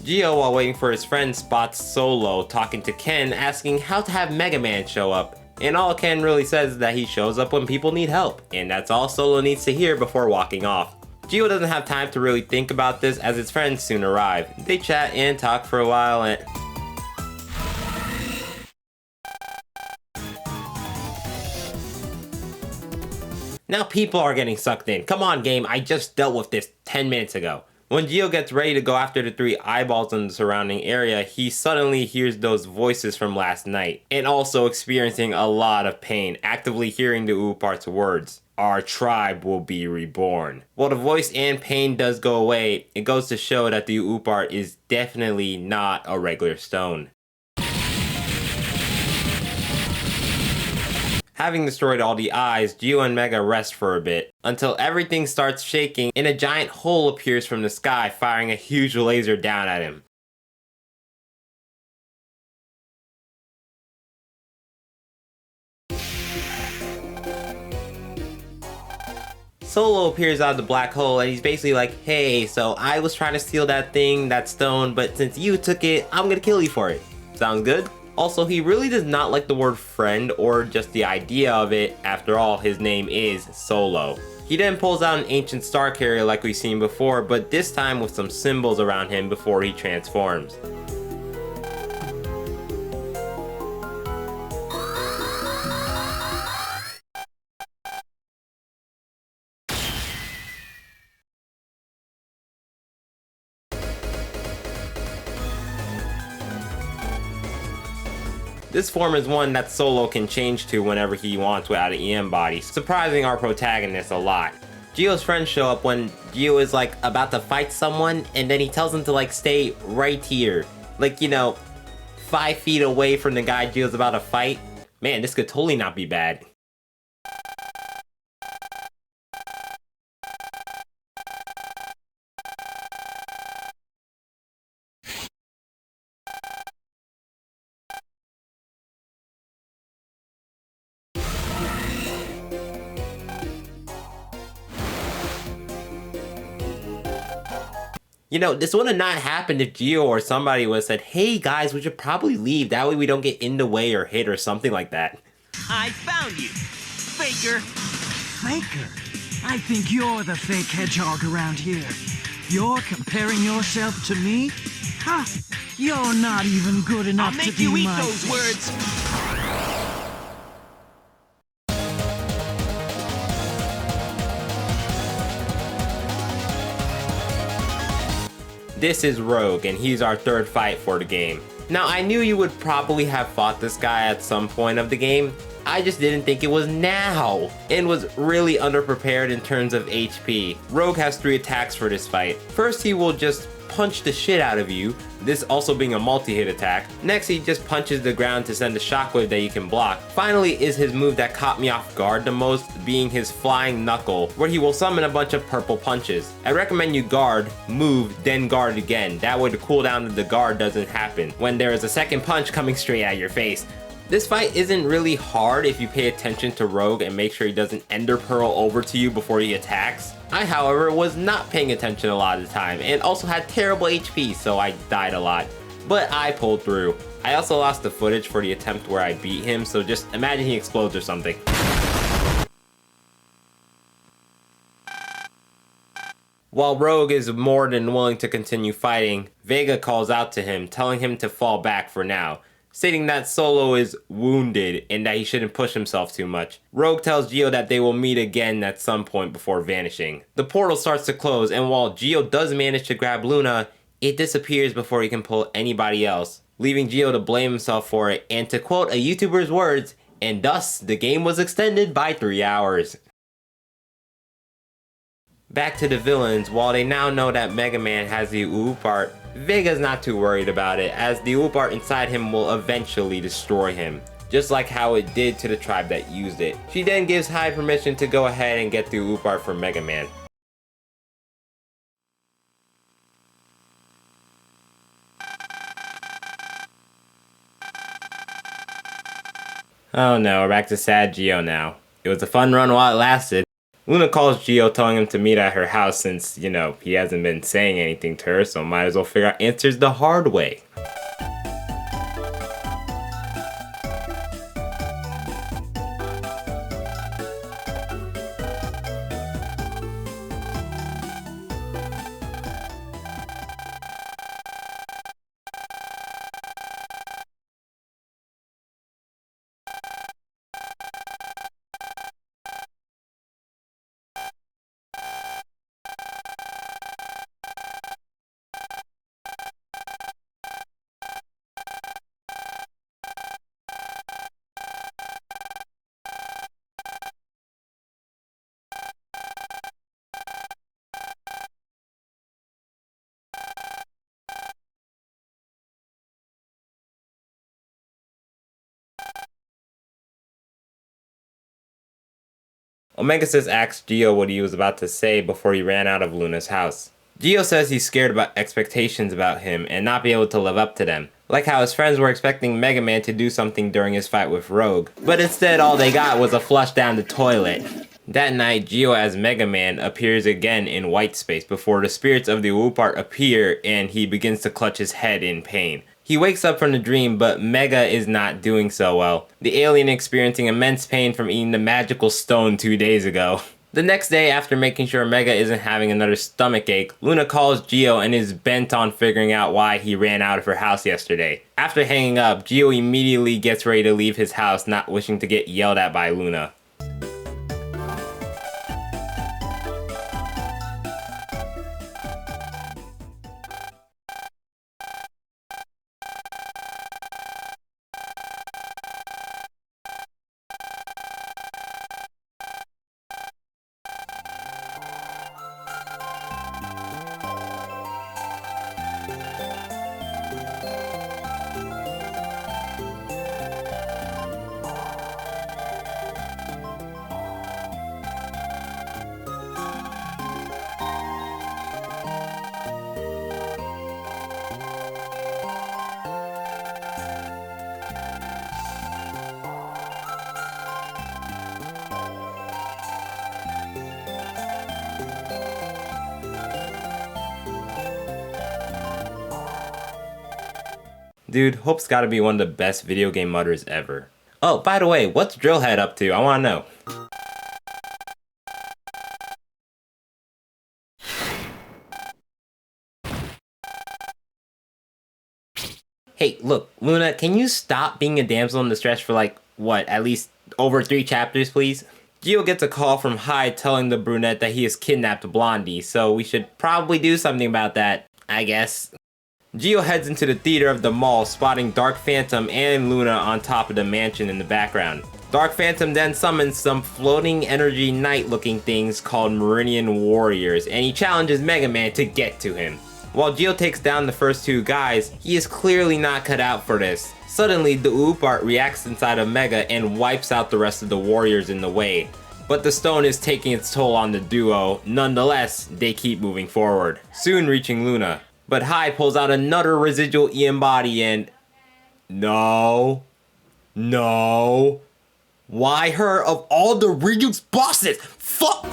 Gio, while waiting for his friend, spots Solo talking to Ken, asking how to have Megaman show up. And all Ken really says is that he shows up when people need help, and that's all Solo needs to hear before walking off. Gio doesn't have time to really think about this as his friends soon arrive. They chat and talk for a while and... Now people are getting sucked in. Come on, game, I just dealt with this 10 minutes ago. When Gio gets ready to go after the 3 eyeballs in the surrounding area, he suddenly hears those voices from last night, and also experiencing a lot of pain, actively hearing the OOPArt's words. Our tribe will be reborn. While the voice and pain does go away, it goes to show that the OOPArt is definitely not a regular stone. Having destroyed all the eyes, Gio and Mega rest for a bit, until everything starts shaking and a giant hole appears from the sky, firing a huge laser down at him. Solo appears out of the black hole and he's basically like, hey, so I was trying to steal that thing, that stone, but since you took it, I'm gonna kill you for it. Sounds good? Also, he really does not like the word friend or just the idea of it. After all, his name is Solo. He then pulls out an ancient star carrier like we've seen before, but this time with some symbols around him before he transforms. This form is one that Solo can change to whenever he wants without an EM body, surprising our protagonist a lot. Gio's friends show up when Gio is like about to fight someone, and then he tells them to like stay right here. Like, you know, 5 feet away from the guy Gio's about to fight. Man, this could totally not be bad. You know, this would have not happened if Gio or somebody would have said, hey guys, we should probably leave, that way we don't get in the way or hit or something like that. I found you, faker. Faker? I think you're the fake hedgehog around here. You're comparing yourself to me? Ha! You're not even good enough I'll to make be you eat my those fake. words. This is Rogue, and he's our 3rd fight for the game. Now, I knew you would probably have fought this guy at some point of the game. I just didn't think it was now, and was really underprepared in terms of HP. Rogue has 3 attacks for this fight. First, he will just punch the shit out of you, this also being a multi-hit attack. Next, he just punches the ground to send a shockwave that you can block. Finally is his move that caught me off guard the most, being his flying knuckle, where he will summon a bunch of purple punches. I recommend you guard, move, then guard again. That way the cooldown of the guard doesn't happen when there is a second punch coming straight at your face. This fight isn't really hard if you pay attention to Rogue and make sure he doesn't Ender Pearl over to you before he attacks. I, however, was not paying attention a lot of the time and also had terrible HP, so I died a lot. But I pulled through. I also lost the footage for the attempt where I beat him, so just imagine he explodes or something. While Rogue is more than willing to continue fighting, Vega calls out to him, telling him to fall back for now, stating that Solo is wounded and that he shouldn't push himself too much. Rogue tells Gio that they will meet again at some point before vanishing. The portal starts to close, and while Gio does manage to grab Luna, it disappears before he can pull anybody else, leaving Gio to blame himself for it, and to quote a YouTuber's words, and thus the game was extended by 3 hours. Back to the villains. While they now know that Megaman has the OOPArt, Vega's not too worried about it, as the OOPArt inside him will eventually destroy him, just like how it did to the tribe that used it. She then gives Hyde permission to go ahead and get the OOPArt for Megaman. Oh no, we're back to sad Gio now. It was a fun run while it lasted. Luna calls Gio, telling him to meet at her house since, you know, he hasn't been saying anything to her, so might as well figure out answers the hard way. Omegasis asks Geo what he was about to say before he ran out of Luna's house. Geo says he's scared about expectations about him and not be able to live up to them. Like how his friends were expecting Megaman to do something during his fight with Rogue, but instead all they got was a flush down the toilet. That night, Geo as Megaman appears again in white space before the spirits of the OOPArt appear and he begins to clutch his head in pain. He wakes up from the dream, but Mega is not doing so well. The alien experiencing immense pain from eating the magical stone 2 days ago. The next day, after making sure Mega isn't having another stomach ache, Luna calls Geo and is bent on figuring out why he ran out of her house yesterday. After hanging up, Geo immediately gets ready to leave his house, not wishing to get yelled at by Luna. Dude, Hope's gotta be one of the best video game mutters ever. Oh, by the way, what's Drillhead up to? I wanna know. Hey, look, Luna, can you stop being a damsel in distress for like, what, at least over 3 chapters, please? Geo gets a call from Hyde telling the brunette that he has kidnapped Blondie, so we should probably do something about that, I guess. Geo heads into the theater of the mall, spotting Dark Phantom and Luna on top of the mansion in the background. Dark Phantom then summons some floating energy knight looking things called Meridian Warriors, and he challenges Megaman to get to him. While Geo takes down the first 2 guys, he is clearly not cut out for this. Suddenly, the OOPArt reacts inside of Mega and wipes out the rest of the warriors in the way. But the stone is taking its toll on the duo. Nonetheless, they keep moving forward, soon reaching Luna. But Hai pulls out another residual EM body and... No. Why her of all the Ryu's bosses? Fuck!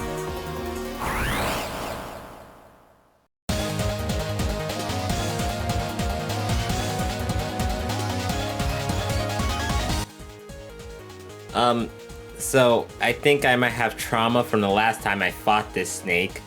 So I think I might have trauma from the last time I fought this snake.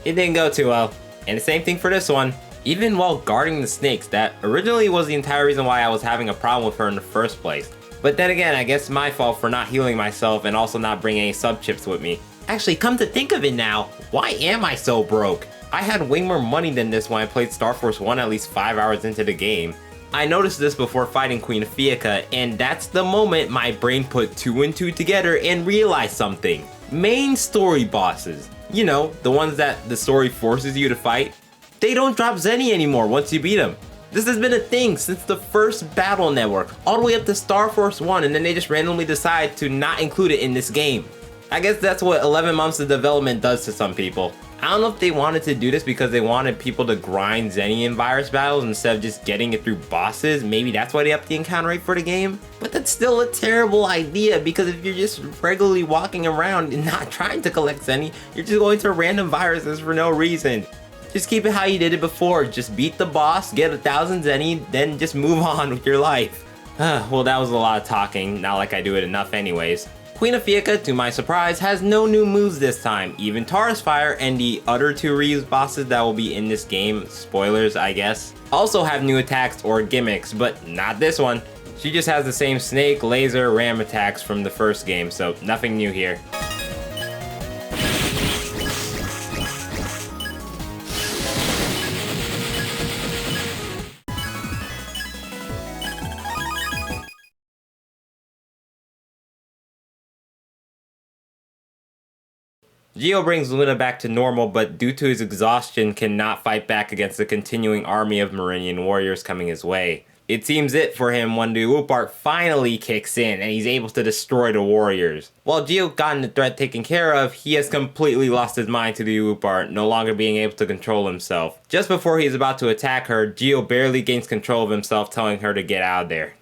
It didn't go too well. And the same thing for this one. Even while guarding the snakes, that originally was the entire reason why I was having a problem with her in the first place. But then again, I guess it's my fault for not healing myself and also not bringing any sub-chips with me. Actually, come to think of it now, why am I so broke? I had way more money than this when I played Star Force 1 at least 5 hours into the game. I noticed this before fighting Queen Ophicua, and that's the moment my brain put 2 and 2 together and realized something. Main story bosses, you know, the ones that the story forces you to fight, they don't drop Zenny anymore once you beat them. This has been a thing since the first Battle Network, all the way up to Star Force 1, and then they just randomly decide to not include it in this game. I guess that's what 11 months of development does to some people. I don't know if they wanted to do this because they wanted people to grind Zenny in virus battles instead of just getting it through bosses. Maybe that's why they upped the encounter rate for the game. But that's still a terrible idea because if you're just regularly walking around and not trying to collect Zenny, you're just going to random viruses for no reason. Just keep it how you did it before. Just beat the boss, get 1,000 Zenny, then just move on with your life. Well, that was a lot of talking, not like I do it enough anyways. Queen Ophicua, to my surprise, has no new moves this time. Even Taurus Fire and the other 2 reused bosses that will be in this game, spoilers I guess, also have new attacks or gimmicks, but not this one. She just has the same snake, laser, ram attacks from the first game, so nothing new here. Geo brings Luna back to normal, but due to his exhaustion cannot fight back against the continuing army of Meridian warriors coming his way. It seems it for him when the OOPArt finally kicks in and he's able to destroy the warriors. While Geo gotten the threat taken care of, he has completely lost his mind to the OOPArt, no longer being able to control himself. Just before he is about to attack her, Geo barely gains control of himself, telling her to get out of there.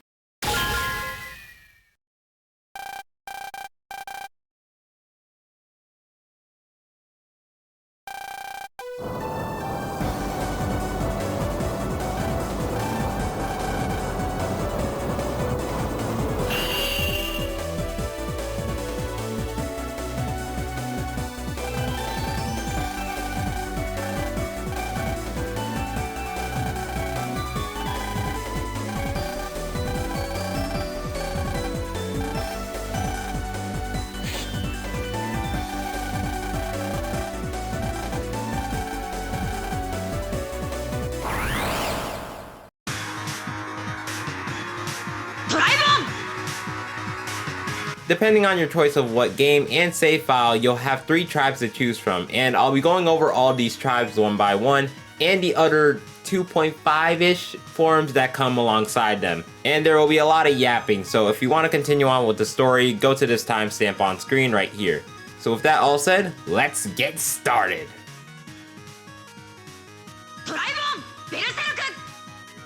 Depending on your choice of what game and save file, you'll have 3 tribes to choose from, and I'll be going over all these tribes one by one, and the other 2.5-ish forms that come alongside them. And there will be a lot of yapping, so if you want to continue on with the story, go to this timestamp on screen right here. So with that all said, let's get started!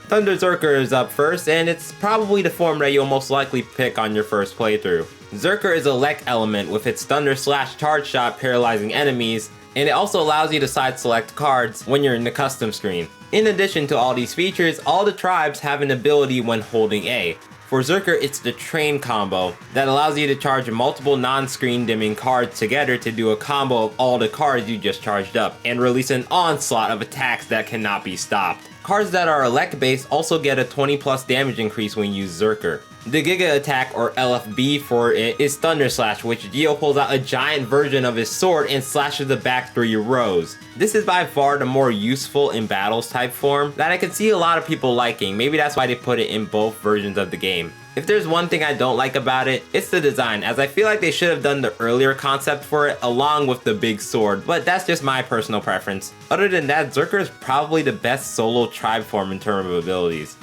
Thunder Zerker is up first, and it's probably the form that you'll most likely pick on your first playthrough. Zerker is a Lech element with its Thunder / Charge Shot paralyzing enemies, and it also allows you to side select cards when you're in the custom screen. In addition to all these features, all the tribes have an ability when holding A. For Zerker, it's the Train combo that allows you to charge multiple non-screen dimming cards together to do a combo of all the cards you just charged up, and release an onslaught of attacks that cannot be stopped. Cards that are Elect based also get a 20+ damage increase when you use Zerker. The Giga attack, or LFB for it, is Thunder Slash, which Geo pulls out a giant version of his sword and slashes the back 3 rows. This is by far the more useful in battles type form that I can see a lot of people liking. Maybe that's why they put it in both versions of the game. If there's one thing I don't like about it, it's the design, as I feel like they should have done the earlier concept for it along with the big sword, but that's just my personal preference. Other than that, Zerker is probably the best solo tribe form in terms of abilities.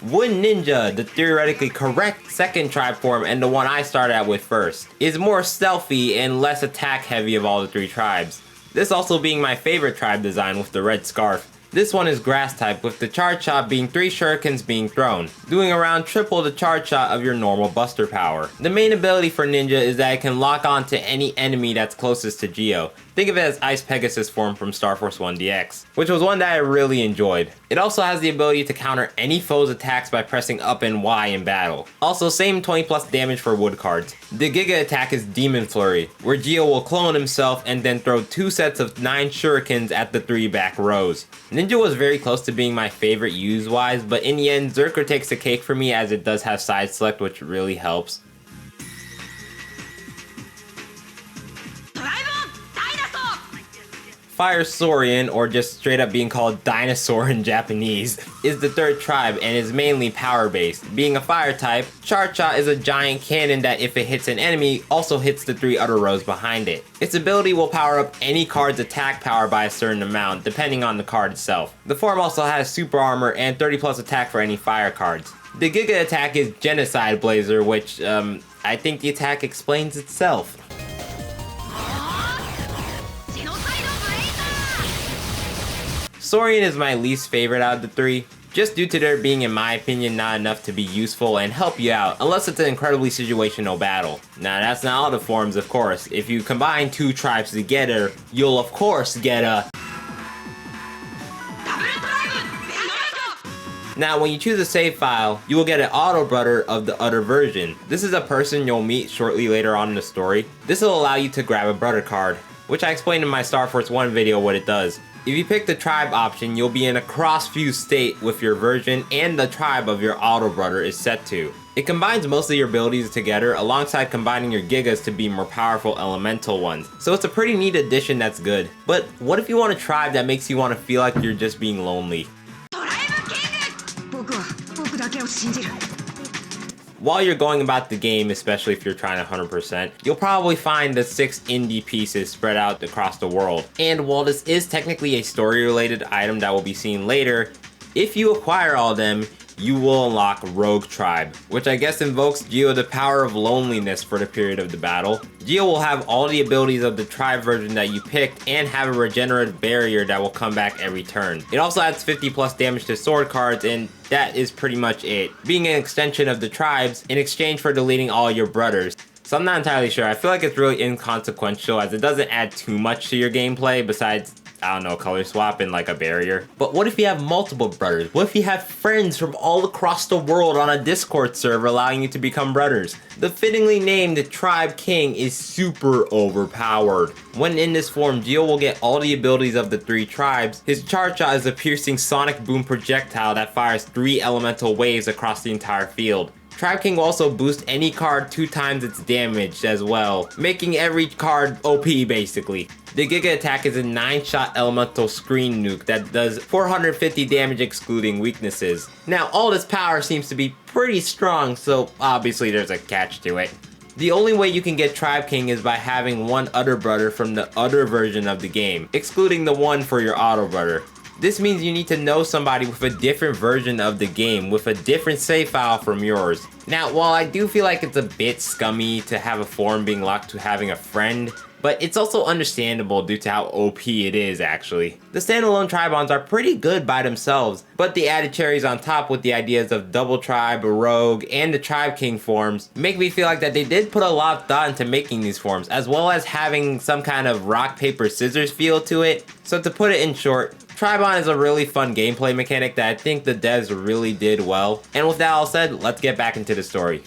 Wood Ninja, the theoretically correct second tribe form and the one I started out with first, is more stealthy and less attack heavy of all the 3 tribes. This also being my favorite tribe design with the red scarf. This one is grass type, with the charge shot being 3 shurikens being thrown, doing around triple the charge shot of your normal buster power. The main ability for Ninja is that it can lock on to any enemy that's closest to Geo. Think of it as Ice Pegasus form from Star Force 1 DX, which was one that I really enjoyed. It also has the ability to counter any foe's attacks by pressing up and Y in battle. Also, same 20+ damage for wood cards. The Giga attack is Demon Flurry, where Geo will clone himself and then throw 2 sets of 9 shurikens at the 3 back rows. Ninja was very close to being my favorite use-wise, but in the end, Zerker takes the cake for me as it does have side select, which really helps. Fire Saurian, or just straight up being called Dinosaur in Japanese, is the 3rd tribe and is mainly power based. Being a fire type, Charge Shot is a giant cannon that if it hits an enemy, also hits the 3 other rows behind it. Its ability will power up any card's attack power by a certain amount, depending on the card itself. The form also has super armor and 30+ attack for any fire cards. The Giga attack is Genocide Blazer, which, I think the attack explains itself. Saurian is my least favorite out of the 3, just due to there being, in my opinion, not enough to be useful and help you out, unless it's an incredibly situational battle. Now, that's not all the forms, of course. If you combine 2 tribes together, you'll of course get a... Now, when you choose a save file, you will get an auto brother of the other version. This is a person you'll meet shortly later on in the story. This will allow you to grab a brother card, which I explained in my Star Force 1 video what it does. If you pick the tribe option, you'll be in a cross-fused state with your version and the tribe of your auto brother is set to. It combines most of your abilities together alongside combining your gigas to be more powerful elemental ones. So it's a pretty neat addition that's good. But what if you want a tribe that makes you want to feel like you're just being lonely? while you're going about the game, especially if you're trying 100%, you'll probably find the 6 indie pieces spread out across the world. And while this is technically a story-related item that will be seen later, if you acquire all of them, you will unlock Rogue Tribe, which I guess invokes Geo the power of loneliness for the period of the battle. Geo will have all the abilities of the tribe version that you picked and have a regenerative barrier that will come back every turn. It also adds 50 plus damage to sword cards, and that is pretty much it, being an extension of the tribes in exchange for deleting all your brothers. So I'm not entirely sure. I feel like it's really inconsequential as it doesn't add too much to your gameplay besides, I don't know, color swap and like a barrier. But what if you have multiple brothers? What if you have friends from all across the world on a Discord server allowing you to become brothers? The fittingly named Tribe King is super overpowered. When in this form, Geo will get all the abilities of the 3 tribes. His charge shot is a piercing sonic boom projectile that fires 3 elemental waves across the entire field. Tribe King will also boost any card 2 times its damage as well, making every card OP basically. The Giga attack is a 9-shot elemental screen nuke that does 450 damage excluding weaknesses. Now all this power seems to be pretty strong, so obviously there's a catch to it. The only way you can get Tribe King is by having one other brother from the other version of the game, excluding the one for your auto brother. This means you need to know somebody with a different version of the game, with a different save file from yours. Now, while I do feel like it's a bit scummy to have a form being locked to having a friend, but it's also understandable due to how OP it is actually. The standalone Tribons are pretty good by themselves, but the added cherries on top with the ideas of Double Tribe, Rogue, and the Tribe King forms make me feel like that they did put a lot of thought into making these forms, as well as having some kind of rock, paper, scissors feel to it. So to put it in short, Tribon is a really fun gameplay mechanic that I think the devs really did well. And with that all said, let's get back into the story.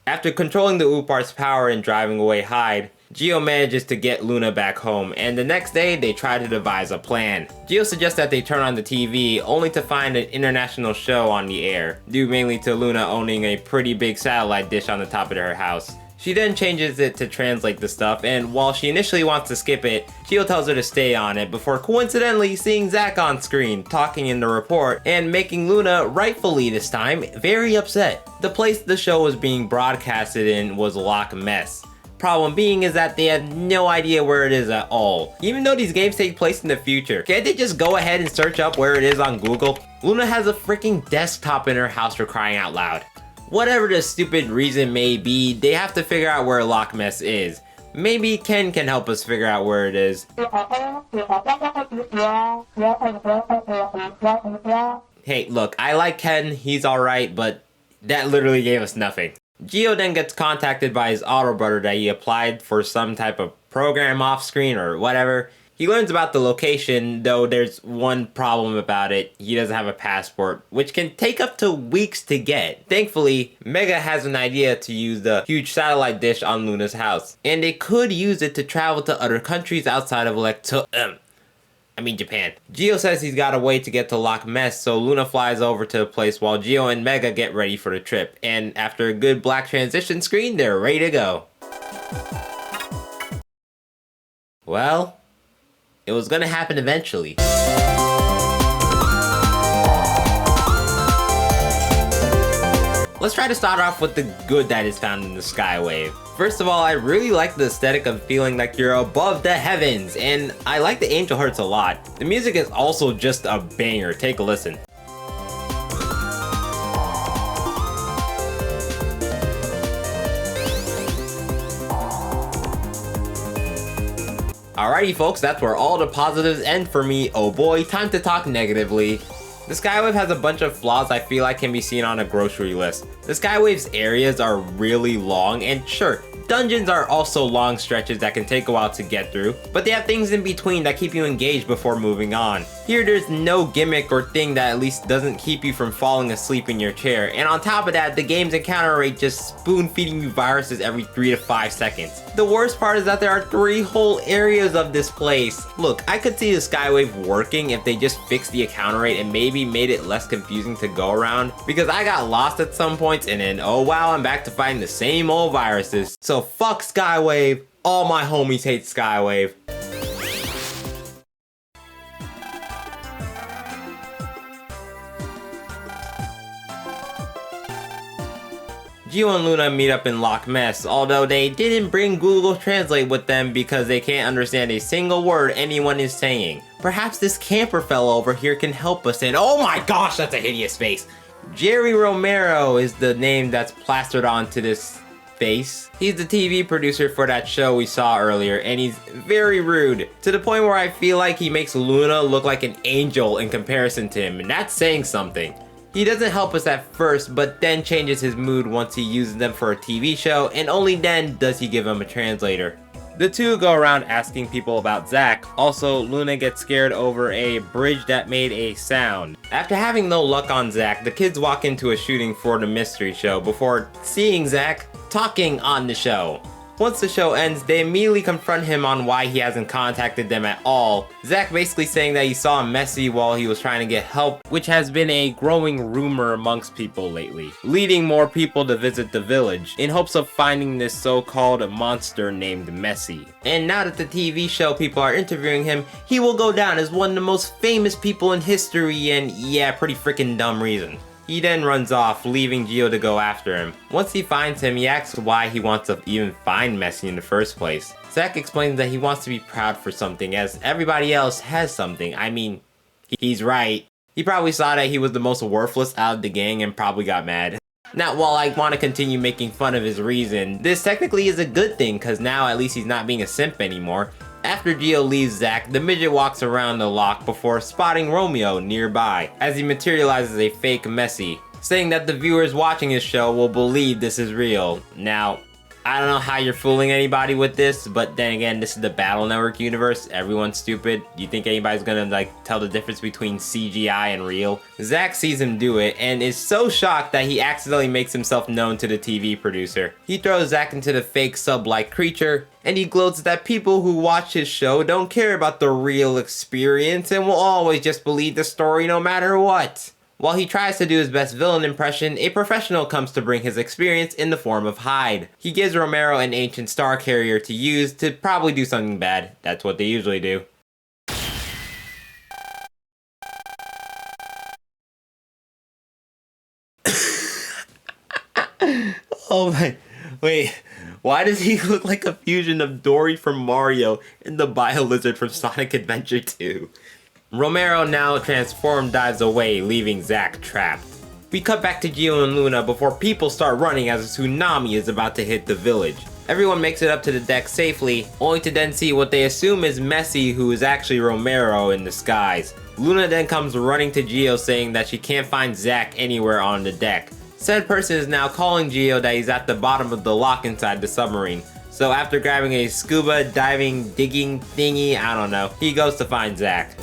After controlling the OOPArt's power and driving away Hyde, Geo manages to get Luna back home, and the next day they try to devise a plan. Geo suggests that they turn on the TV, only to find an international show on the air, due mainly to Luna owning a pretty big satellite dish on the top of her house. She then changes it to translate the stuff, and while she initially wants to skip it, Geo tells her to stay on it before coincidentally seeing Zack on screen, talking in the report, and making Luna, rightfully this time, very upset. The place the show was being broadcasted in was Loch Ness. Problem being is that they have no idea where it is at all. Even though these games take place in the future, can't they just go ahead and search up where it is on Google? Luna has a freaking desktop in her house for crying out loud. Whatever the stupid reason may be, they have to figure out where Loch Ness is. Maybe Ken can help us figure out where it is. Hey, look, I like Ken, he's alright, but that literally gave us nothing. Geo then gets contacted by his auto brother that he applied for some type of program off screen or whatever. He learns about the location, though there's one problem about it. He doesn't have a passport, which can take up to weeks to get. Thankfully, Mega has an idea to use the huge satellite dish on Luna's house, and they could use it to travel to other countries outside of Japan. Geo says he's got a way to get to Loch Ness, so Luna flies over to the place while Geo and Mega get ready for the trip, and after a good black transition screen, they're ready to go. Well, it was gonna happen eventually. Let's try to start off with the good that is found in the Skywave. First of all, I really like the aesthetic of feeling like you're above the heavens, and I like the Angel Hearts a lot. The music is also just a banger, take a listen. Alrighty folks, that's where all the positives end for me. Oh boy, time to talk negatively. The Skywave has a bunch of flaws I feel like can be seen on a grocery list. The Skywave's areas are really long, and sure, dungeons are also long stretches that can take a while to get through, but they have things in between that keep you engaged before moving on. Here there's no gimmick or thing that at least doesn't keep you from falling asleep in your chair, and on top of that, the game's encounter rate just spoon feeding you viruses every 3 to 5 seconds. The worst part is that there are 3 whole areas of this place. Look, I could see the Skywave working if they just fixed the encounter rate and maybe made it less confusing to go around, because I got lost at some points and then oh wow, I'm back to fighting the same old viruses. So fuck Skywave, all my homies hate Skywave. Gio and Luna meet up in Loch Ness, although they didn't bring Google Translate with them because they can't understand a single word anyone is saying. Perhaps this camper fellow over here can help us, and oh my gosh, that's a hideous face! Jerry Romero is the name that's plastered onto this face. He's the TV producer for that show we saw earlier, and he's very rude, to the point where I feel like he makes Luna look like an angel in comparison to him, and that's saying something. He doesn't help us at first, but then changes his mood once he uses them for a TV show, and only then does he give him a translator. The two go around asking people about Zach. Also, Luna gets scared over a bridge that made a sound. After having no luck on Zach, the kids walk into a shooting for the mystery show before seeing Zach talking on the show. Once the show ends, they immediately confront him on why he hasn't contacted them at all. Zach basically saying that he saw Messi while he was trying to get help, which has been a growing rumor amongst people lately, leading more people to visit the village in hopes of finding this so-called monster named Messi. And now that the TV show people are interviewing him, he will go down as one of the most famous people in history, and yeah, pretty freaking dumb reason. He then runs off, leaving Gio to go after him. Once he finds him, he asks why he wants to even find Messi in the first place. Zach explains that he wants to be proud for something, as everybody else has something. I mean, he's right. He probably saw that he was the most worthless out of the gang and probably got mad. Now, while I want to continue making fun of his reason, this technically is a good thing, cause now at least he's not being a simp anymore. After Gio leaves Zach, the midget walks around the loch before spotting Romeo nearby, as he materializes a fake Messi, saying that the viewers watching his show will believe this is real. Now, I don't know how you're fooling anybody with this, but then again, this is the Battle Network universe. Everyone's stupid. You think anybody's gonna tell the difference between CGI and real? Zach sees him do it and is so shocked that he accidentally makes himself known to the TV producer. He throws Zach into the fake sub-like creature, and he gloats that people who watch his show don't care about the real experience and will always just believe the story no matter what. While he tries to do his best villain impression, a professional comes to bring his experience in the form of Hyde. He gives Romero an ancient star carrier to use to probably do something bad. That's what they usually do. Oh my, wait, why does he look like a fusion of Dory from Mario and the Bio-Lizard from Sonic Adventure 2? Romero, now transformed, dives away, leaving Zach trapped. We cut back to Gio and Luna before people start running as a tsunami is about to hit the village. Everyone makes it up to the deck safely, only to then see what they assume is Messi, who is actually Romero in disguise. Luna then comes running to Gio saying that she can't find Zach anywhere on the deck. Said person is now calling Gio that he's at the bottom of the loch inside the submarine. So after grabbing a scuba diving digging thingy, I don't know, he goes to find Zach.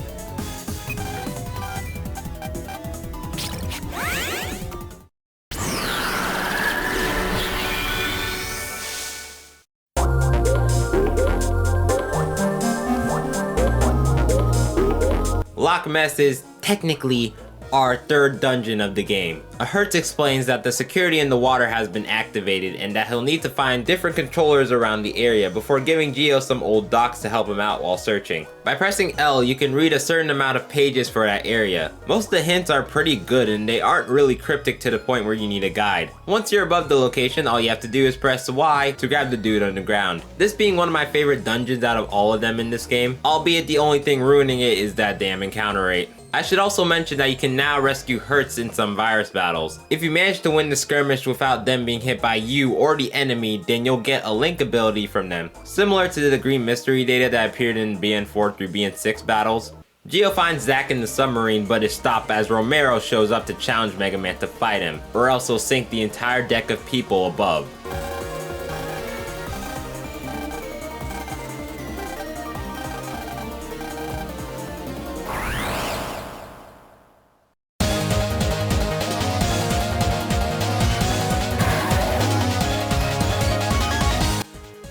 Loch Ness is technically our third dungeon of the game. Hertz explains that the security in the water has been activated and that he'll need to find different controllers around the area before giving Gio some old docs to help him out while searching. By pressing L, you can read a certain amount of pages for that area. Most of the hints are pretty good and they aren't really cryptic to the point where you need a guide. Once you're above the location, all you have to do is press Y to grab the dude on the ground. This being one of my favorite dungeons out of all of them in this game, albeit the only thing ruining it is that damn encounter rate. I should also mention that you can now rescue Hertz in some virus battles. If you manage to win the skirmish without them being hit by you or the enemy, then you'll get a link ability from them. Similar to the green mystery data that appeared in BN4 through BN6 battles. Gio finds Zach in the submarine but is stopped as Romero shows up to challenge Megaman to fight him, or else he'll sink the entire deck of people above.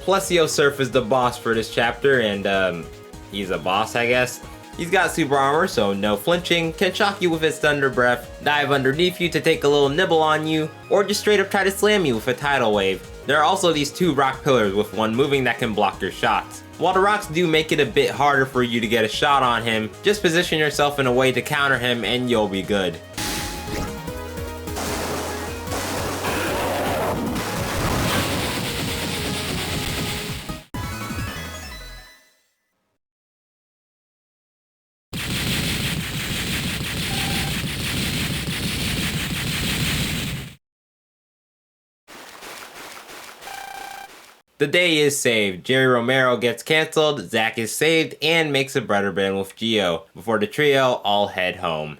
Plesio Surf is the boss for this chapter, and he's a boss, I guess. He's got super armor, so no flinching, can shock you with his thunder breath, dive underneath you to take a little nibble on you, or just straight up try to slam you with a tidal wave. There are also these two rock pillars with one moving that can block your shots. While the rocks do make it a bit harder for you to get a shot on him, just position yourself in a way to counter him and you'll be good. The day is saved. Jerry Romero gets cancelled, Zack is saved, and makes a brother band with Gio, before the trio all head home.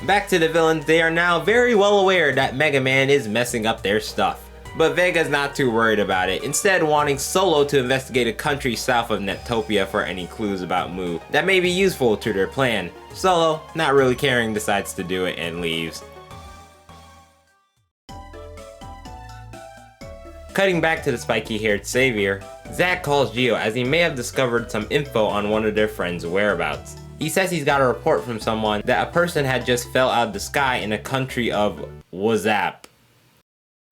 Back to the villains, they are now very well aware that Megaman is messing up their stuff. But Vega's not too worried about it, instead wanting Solo to investigate a country south of Netopia for any clues about Mu that may be useful to their plan. Solo, not really caring, decides to do it and leaves. Cutting back to the spiky-haired savior, Zack calls Gio as he may have discovered some info on one of their friends' whereabouts. He says he's got a report from someone that a person had just fell out of the sky in the country of Wazap.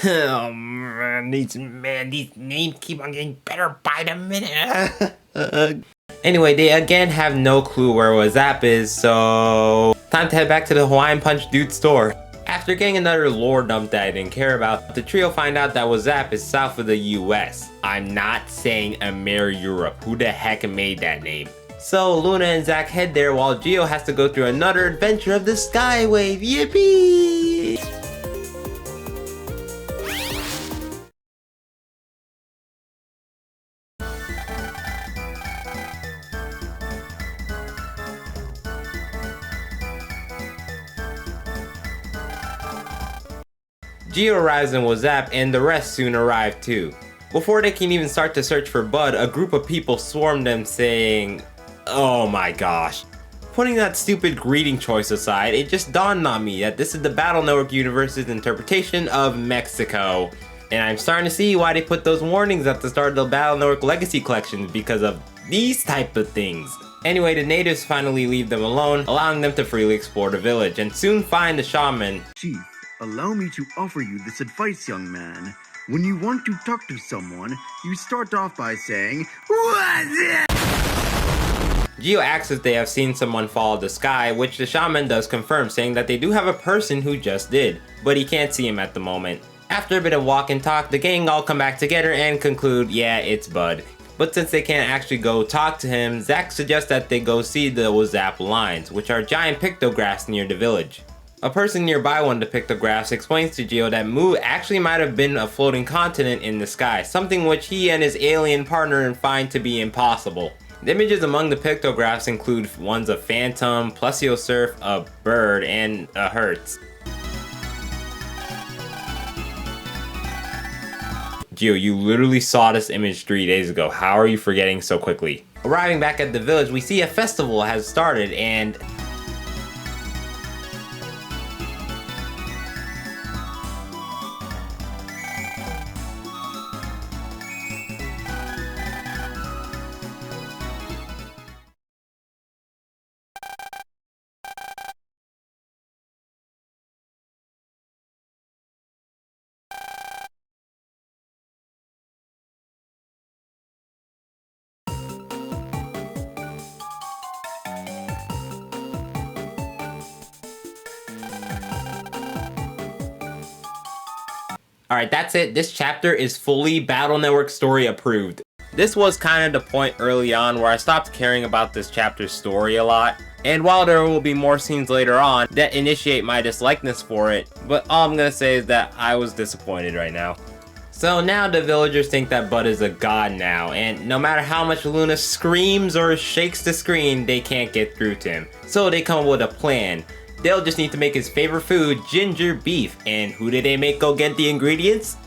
Oh man, these names keep on getting better by the minute. Anyway, they again have no clue where Wazap is, so time to head back to the Hawaiian Punch dude's store. After getting another lore dump that I didn't care about, the trio find out that Wazap is south of the US. I'm not saying Amer Europe. Who the heck made that name? So Luna and Zack head there while Gio has to go through another adventure of the Skywave. Yippee! Gio arrives in Wazap and the rest soon arrive too. Before they can even start to search for Bud, a group of people swarm them saying, "Oh my gosh." Putting that stupid greeting choice aside, it just dawned on me that this is the Battle Network universe's interpretation of Mexico. And I'm starting to see why they put those warnings at the start of the Battle Network Legacy collections, because of these type of things. Anyway, the natives finally leave them alone, allowing them to freely explore the village, and soon find the shaman. Chief, allow me to offer you this advice, young man. When you want to talk to someone, you start off by saying, "Wazap!" Gio asks if they have seen someone fall out of the sky, which the shaman does confirm, saying that they do have a person who just did, but he can't see him at the moment. After a bit of walk and talk, the gang all come back together and conclude, yeah, it's Bud. But since they can't actually go talk to him, Zack suggests that they go see the Wazap lines, which are giant pictographs near the village. A person nearby one of the pictographs explains to Gio that Mu actually might have been a floating continent in the sky, something which he and his alien partner find to be impossible. The images among the pictographs include ones of Phantom, Plesio Surf, a bird, and a Hertz. Gio, you literally saw this image 3 days ago. How are you forgetting so quickly? Arriving back at the village, we see a festival has started and... Alright, that's it. This chapter is fully Battle Network story approved. This was kind of the point early on where I stopped caring about this chapter's story a lot. And while there will be more scenes later on that initiate my dislikeness for it, but all I'm gonna say is that I was disappointed right now. So now the villagers think that Bud is a god now, and no matter how much Luna screams or shakes the screen, they can't get through to him. So they come up with a plan. They'll just need to make his favorite food, ginger beef. And who did they make go get the ingredients?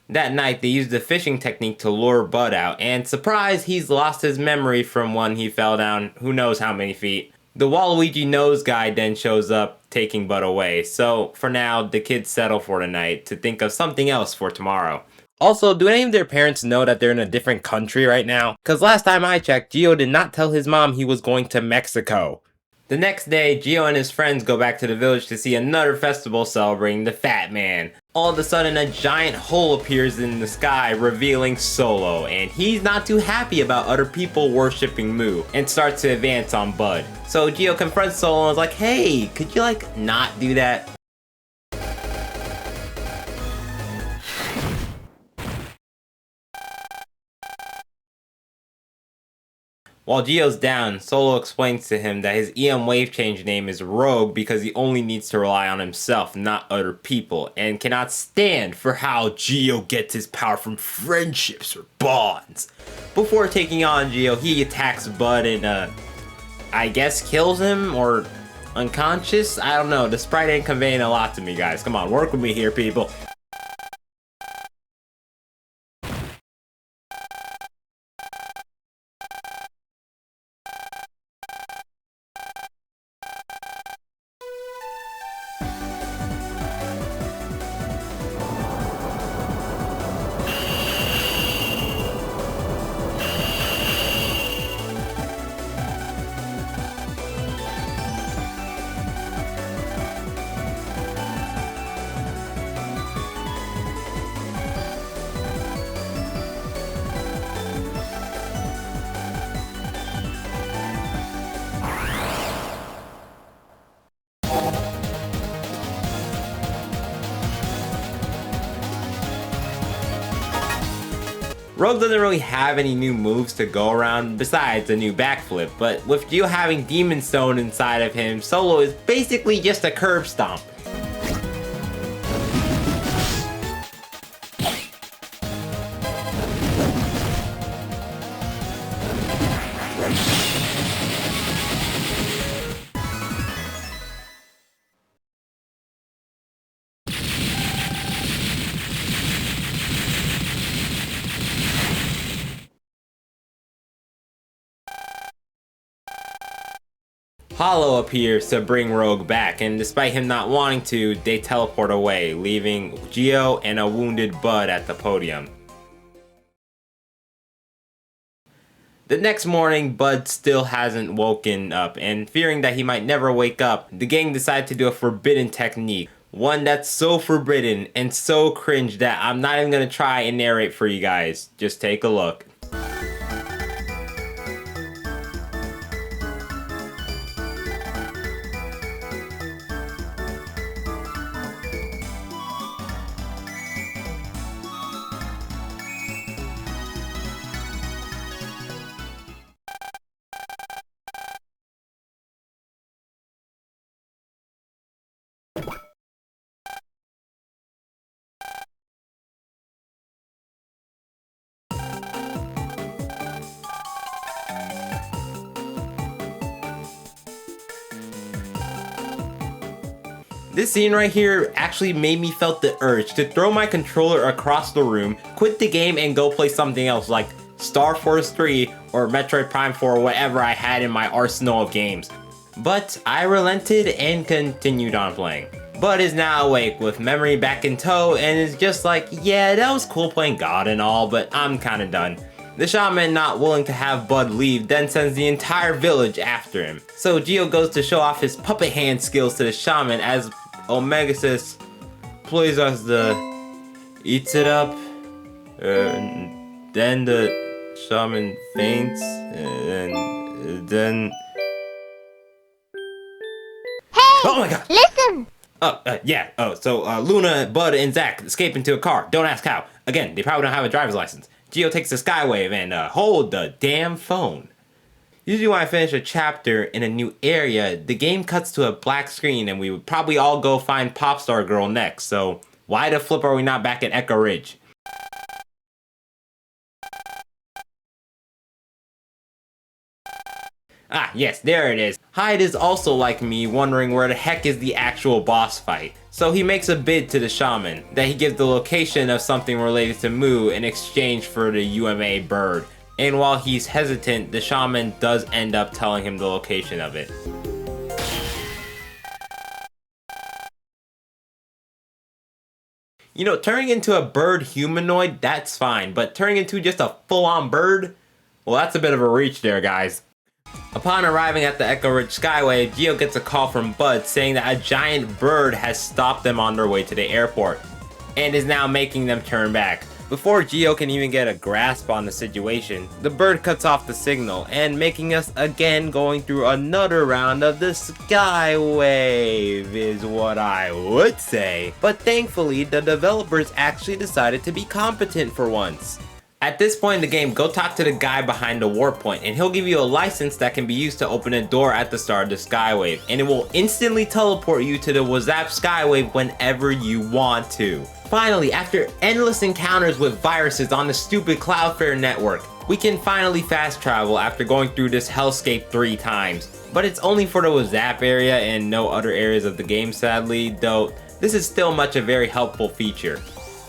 That night, they used the fishing technique to lure Bud out, and surprise, he's lost his memory from when he fell down who knows how many feet. The Waluigi nose guy then shows up, taking Bud away, so for now, the kids settle for the night to think of something else for tomorrow. Also, do any of their parents know that they're in a different country right now? Cause last time I checked, Gio did not tell his mom he was going to Mexico. The next day, Gio and his friends go back to the village to see another festival celebrating the Fat Man. All of a sudden, a giant hole appears in the sky, revealing Solo, and he's not too happy about other people worshipping Mu, and starts to advance on Bud. So Gio confronts Solo and is like, hey, could you not do that? While Gio's down, Solo explains to him that his EM wave change name is Rogue because he only needs to rely on himself, not other people, and cannot stand for how Gio gets his power from friendships or bonds. Before taking on Gio, he attacks Bud and I guess kills him or unconscious? I don't know, the sprite ain't conveying a lot to me, guys. Come on, work with me here, people. Rogue doesn't really have any new moves to go around besides a new backflip, but with Gio having Demon Stone inside of him, Solo is basically just a curb stomp. Hollow appears to bring Rogue back, and despite him not wanting to, they teleport away, leaving Gio and a wounded Bud at the podium. The next morning, Bud still hasn't woken up, and fearing that he might never wake up, the gang decide to do a forbidden technique. One that's so forbidden and so cringe that I'm not even gonna try and narrate for you guys. Just take a look. This scene right here actually made me felt the urge to throw my controller across the room, quit the game, and go play something else like Star Force 3 or Metroid Prime 4 or whatever I had in my arsenal of games. But I relented and continued on playing. Bud is now awake with memory back in tow and is just like, yeah, that was cool playing God and all, but I'm kinda done. The shaman, not willing to have Bud leave, then sends the entire village after him. So Gio goes to show off his puppet hand skills to the shaman as Omega says, plays us the eats it up, then the shaman faints, and then... Hey! Oh my god! Listen! So Luna, Bud, and Zack escape into a car. Don't ask how. Again, they probably don't have a driver's license. Gio takes the Skywave and hold the damn phone. Usually when I finish a chapter in a new area, the game cuts to a black screen and we would probably all go find Popstar Girl next, so why the flip are we not back at Echo Ridge? Ah, yes, there it is. Hyde is also like me, wondering where the heck is the actual boss fight. So he makes a bid to the shaman, that he gives the location of something related to Mu in exchange for the UMA bird. And while he's hesitant, the shaman does end up telling him the location of it. You know, turning into a bird humanoid, that's fine, but turning into just a full-on bird? Well, that's a bit of a reach there, guys. Upon arriving at the Echo Ridge Skyway, Gio gets a call from Bud saying that a giant bird has stopped them on their way to the airport, and is now making them turn back. Before Gio can even get a grasp on the situation, the bird cuts off the signal, and making us again going through another round of the Skywave is what I would say. But thankfully, the developers actually decided to be competent for once, At this point in the game, go talk to the guy behind the warp point, and he'll give you a license that can be used to open a door at the start of the skywave, and it will instantly teleport you to the Wazap skywave whenever you want to. Finally, after endless encounters with viruses on the stupid Cloudflare network, we can finally fast travel after going through this hellscape 3 times. But it's only for the Wazap area and no other areas of the game sadly, though this is still much a very helpful feature.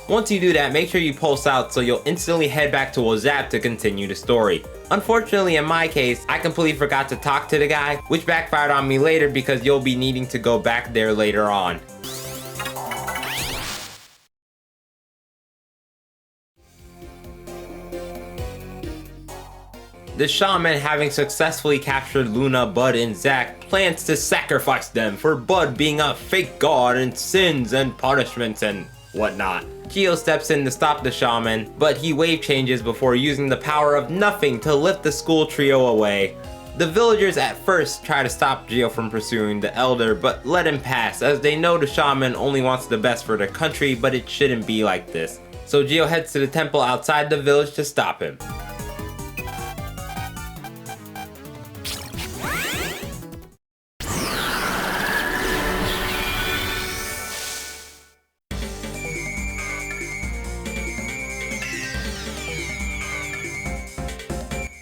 Once you do that, make sure you pulse out so you'll instantly head back to Wazap to continue the story. Unfortunately, in my case, I completely forgot to talk to the guy, which backfired on me later because you'll be needing to go back there later on. The shaman, having successfully captured Luna, Bud, and Zack, plans to sacrifice them for Bud being a fake god and sins and punishments and whatnot. Geo steps in to stop the shaman, but he wave changes before using the power of nothing to lift the school trio away. The villagers at first try to stop Geo from pursuing the elder, but let him pass as they know the shaman only wants the best for their country, but it shouldn't be like this. So Geo heads to the temple outside the village to stop him.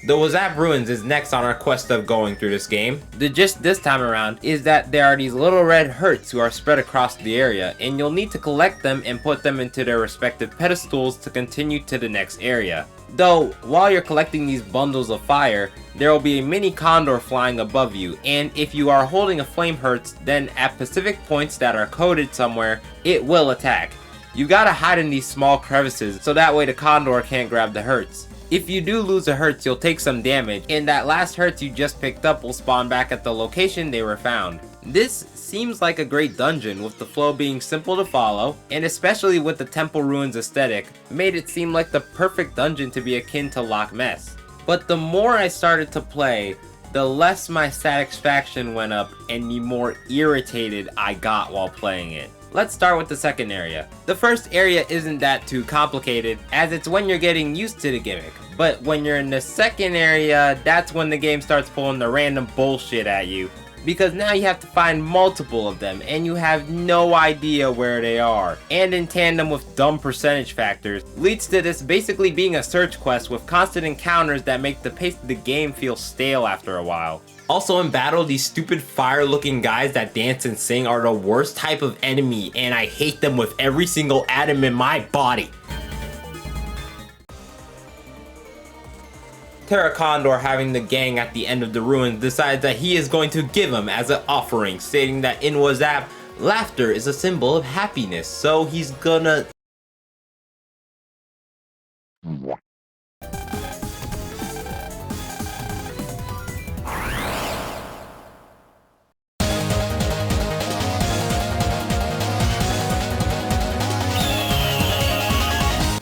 The Wazap Ruins is next on our quest of going through this game. The gist this time around is that there are these little red hurts who are spread across the area, and you'll need to collect them and put them into their respective pedestals to continue to the next area. Though, while you're collecting these bundles of fire, there will be a mini Condor flying above you, and if you are holding a flame hurts, then at specific points that are coded somewhere, it will attack. You gotta hide in these small crevices so that way the Condor can't grab the hurts. If you do lose a hurts, you'll take some damage, and that last hurts you just picked up will spawn back at the location they were found. This seems like a great dungeon, with the flow being simple to follow, and especially with the temple ruins aesthetic, made it seem like the perfect dungeon to be akin to Loch Ness. But the more I started to play, the less my satisfaction went up and the more irritated I got while playing it. Let's start with the second area. The first area isn't that too complicated, as it's when you're getting used to the gimmick. But when you're in the second area, that's when the game starts pulling the random bullshit at you. Because now you have to find multiple of them, and you have no idea where they are. And in tandem with dumb percentage factors, leads to this basically being a search quest with constant encounters that make the pace of the game feel stale after a while. Also in battle, these stupid fire looking guys that dance and sing are the worst type of enemy, and I hate them with every single atom in my body. Terra Condor, having the gang at the end of the ruins, decides that he is going to give him as an offering, stating that in Wazap, laughter is a symbol of happiness, so he's gonna...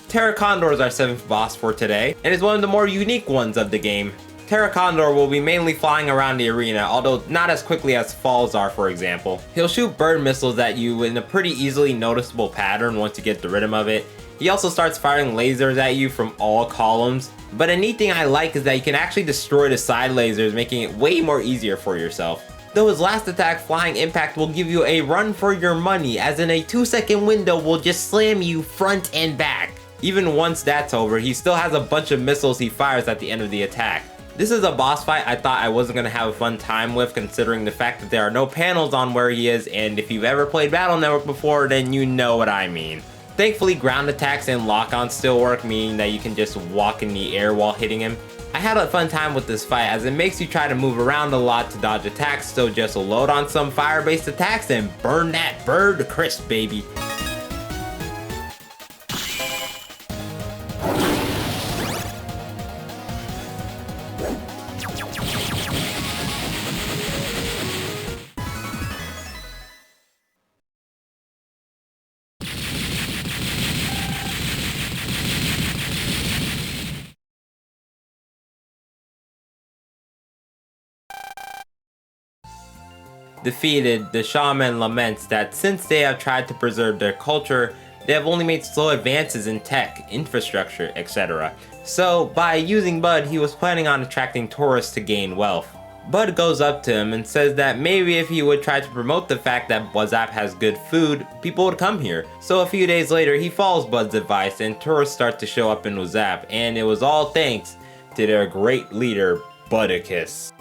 Terra Condor is our 7th boss for today, and is one of the more unique ones of the game. Terra Condor will be mainly flying around the arena, although not as quickly as Falls are, for example. He'll shoot bird missiles at you in a pretty easily noticeable pattern once you get the rhythm of it. He also starts firing lasers at you from all columns, but a neat thing I like is that you can actually destroy the side lasers, making it way more easier for yourself. Though his last attack, Flying Impact, will give you a run for your money, as in a 2-second window will just slam you front and back. Even once that's over, he still has a bunch of missiles he fires at the end of the attack. This is a boss fight I thought I wasn't going to have a fun time with, considering the fact that there are no panels on where he is, and if you've ever played Battle Network before, then you know what I mean. Thankfully, ground attacks and lock-ons still work, meaning that you can just walk in the air while hitting him. I had a fun time with this fight, as it makes you try to move around a lot to dodge attacks, so just load on some fire-based attacks and burn that bird to crisp, baby. Defeated, the shaman laments that since they have tried to preserve their culture, they have only made slow advances in tech, infrastructure, etc. So by using Bud, he was planning on attracting tourists to gain wealth. Bud goes up to him and says that maybe if he would try to promote the fact that Wazap has good food, people would come here. So a few days later, he follows Bud's advice and tourists start to show up in Wazap, and it was all thanks to their great leader, Budicus.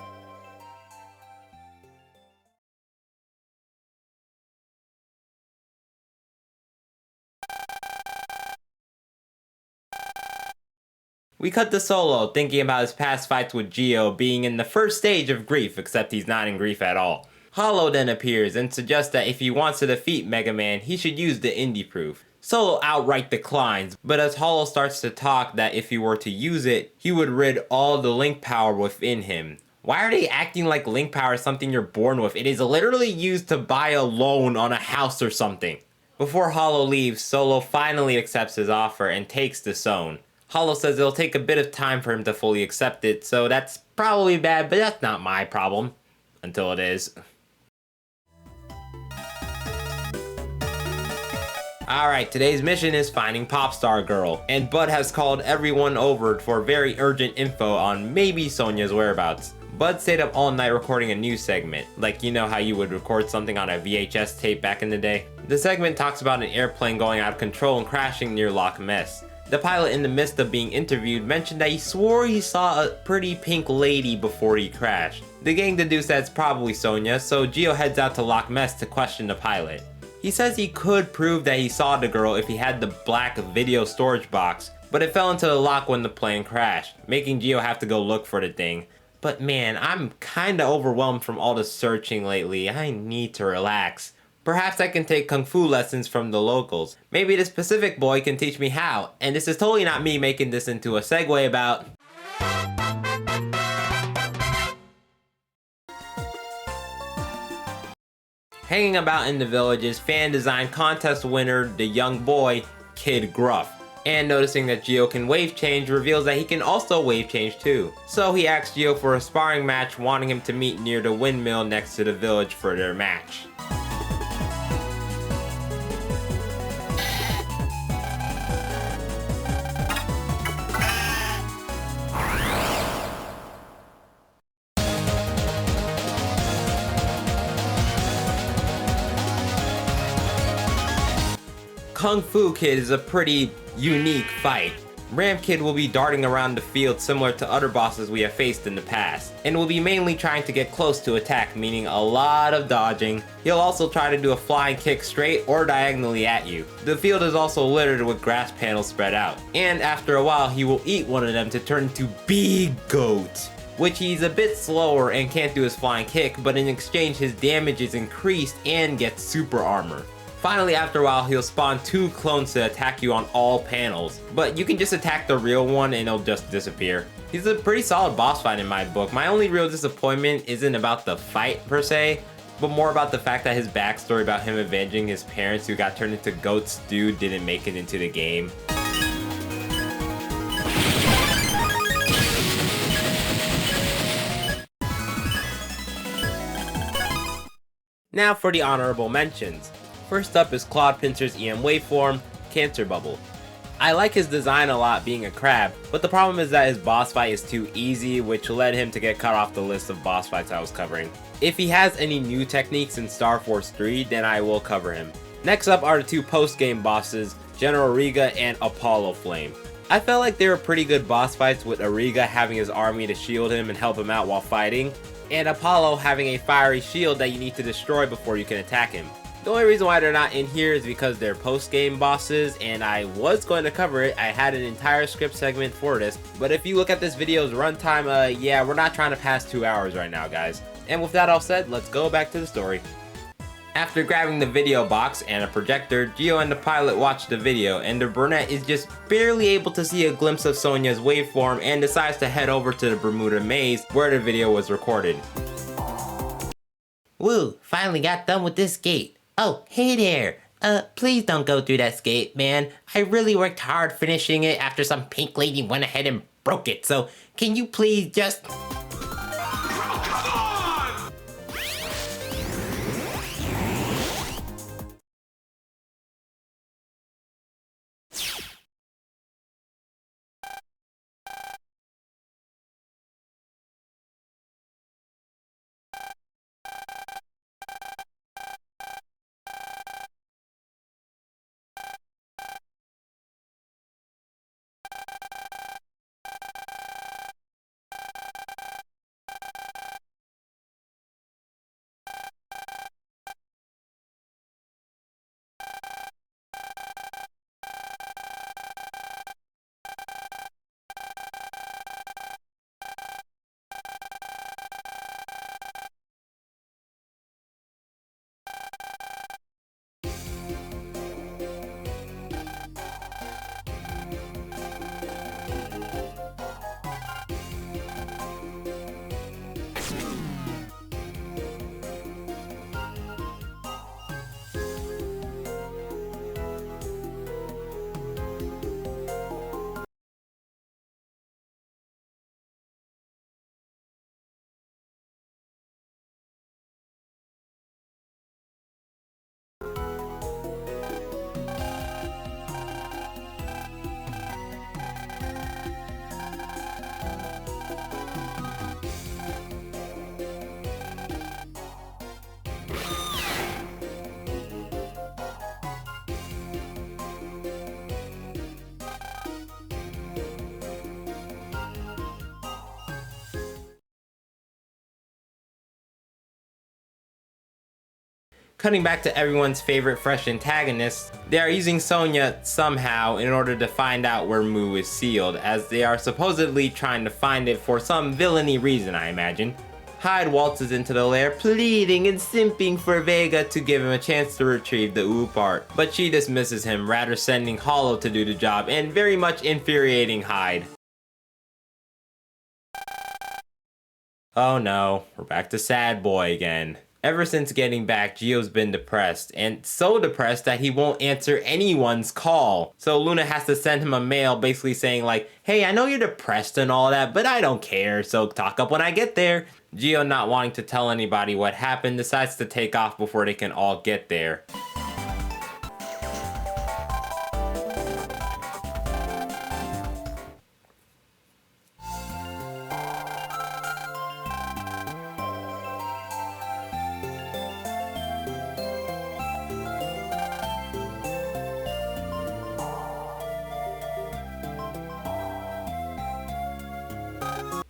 We cut to Solo thinking about his past fights with Geo being in the first stage of grief, except he's not in grief at all. Hollow then appears and suggests that if he wants to defeat Megaman, he should use the indie proof. Solo outright declines, but as Hollow starts to talk that if he were to use it, he would rid all the link power within him. Why are they acting like link power is something you're born with? It is literally used to buy a loan on a house or something. Before Hollow leaves, Solo finally accepts his offer and takes the zone. Hollow says it'll take a bit of time for him to fully accept it, so that's probably bad, but that's not my problem. Until it is. Alright, today's mission is finding Popstar Girl, and Bud has called everyone over for very urgent info on maybe Sonia's whereabouts. Bud stayed up all night recording a news segment, like you know how you would record something on a VHS tape back in the day. The segment talks about an airplane going out of control and crashing near Loch Ness. The pilot, in the midst of being interviewed, mentioned that he swore he saw a pretty pink lady before he crashed. The gang deduced that it's probably Sonia, so Geo heads out to Loch Ness to question the pilot. He says he could prove that he saw the girl if he had the black video storage box, but it fell into the loch when the plane crashed, making Geo have to go look for the thing. But man, I'm kinda overwhelmed from all the searching lately. I need to relax. Perhaps I can take kung fu lessons from the locals. Maybe this Pacific boy can teach me how. And this is totally not me making this into a segue about... Hanging about in the village is fan design contest winner, the young boy, Kid Gruff. And noticing that Geo can wave change reveals that he can also wave change too. So he asks Geo for a sparring match, wanting him to meet near the windmill next to the village for their match. Kung Fu Kid is a pretty unique fight. Ram Kid will be darting around the field similar to other bosses we have faced in the past, and will be mainly trying to get close to attack, meaning a lot of dodging. He'll also try to do a flying kick straight or diagonally at you. The field is also littered with grass panels spread out, and after a while he will eat one of them to turn into Big Goat, which he's a bit slower and can't do his flying kick, but in exchange his damage is increased and gets super armor. Finally, after a while, he'll spawn 2 clones to attack you on all panels, but you can just attack the real one and it'll just disappear. He's a pretty solid boss fight in my book. My only real disappointment isn't about the fight per se, but more about the fact that his backstory about him avenging his parents who got turned into goat stew didn't make it into the game. Now for the honorable mentions. First up is Claude Pincer's EM Waveform, Cancer Bubble. I like his design a lot being a crab, but the problem is that his boss fight is too easy, which led him to get cut off the list of boss fights I was covering. If he has any new techniques in Star Force 3, then I will cover him. Next up are the 2 post-game bosses, General Riga and Apollo Flame. I felt like they were pretty good boss fights with Ariga having his army to shield him and help him out while fighting, and Apollo having a fiery shield that you need to destroy before you can attack him. The only reason why they're not in here is because they're post-game bosses, and I was going to cover it. I had an entire script segment for this, but if you look at this video's runtime, yeah, we're not trying to pass 2 hours right now, guys. And with that all said, let's go back to the story. After grabbing the video box and a projector, Geo and the pilot watch the video, and the brunette is just barely able to see a glimpse of Sonia's waveform and decides to head over to the Bermuda Maze where the video was recorded. Woo, finally got done with this gate. Oh, hey there. Please don't go through that skate, man. I really worked hard finishing it after some pink lady went ahead and broke it, so can you please just... Cutting back to everyone's favorite fresh antagonist, they are using Sonia somehow in order to find out where Mu is sealed, as they are supposedly trying to find it for some villainy reason, I imagine. Hyde waltzes into the lair, pleading and simping for Vega to give him a chance to retrieve the OOPArt, but she dismisses him, rather sending Hollow to do the job, and very much infuriating Hyde. Oh no, we're back to Sad Boy again. Ever since getting back, Gio's been depressed, and so depressed that he won't answer anyone's call. So Luna has to send him a mail basically saying like, hey, I know you're depressed and all that, but I don't care, so talk up when I get there. Gio, not wanting to tell anybody what happened, decides to take off before they can all get there.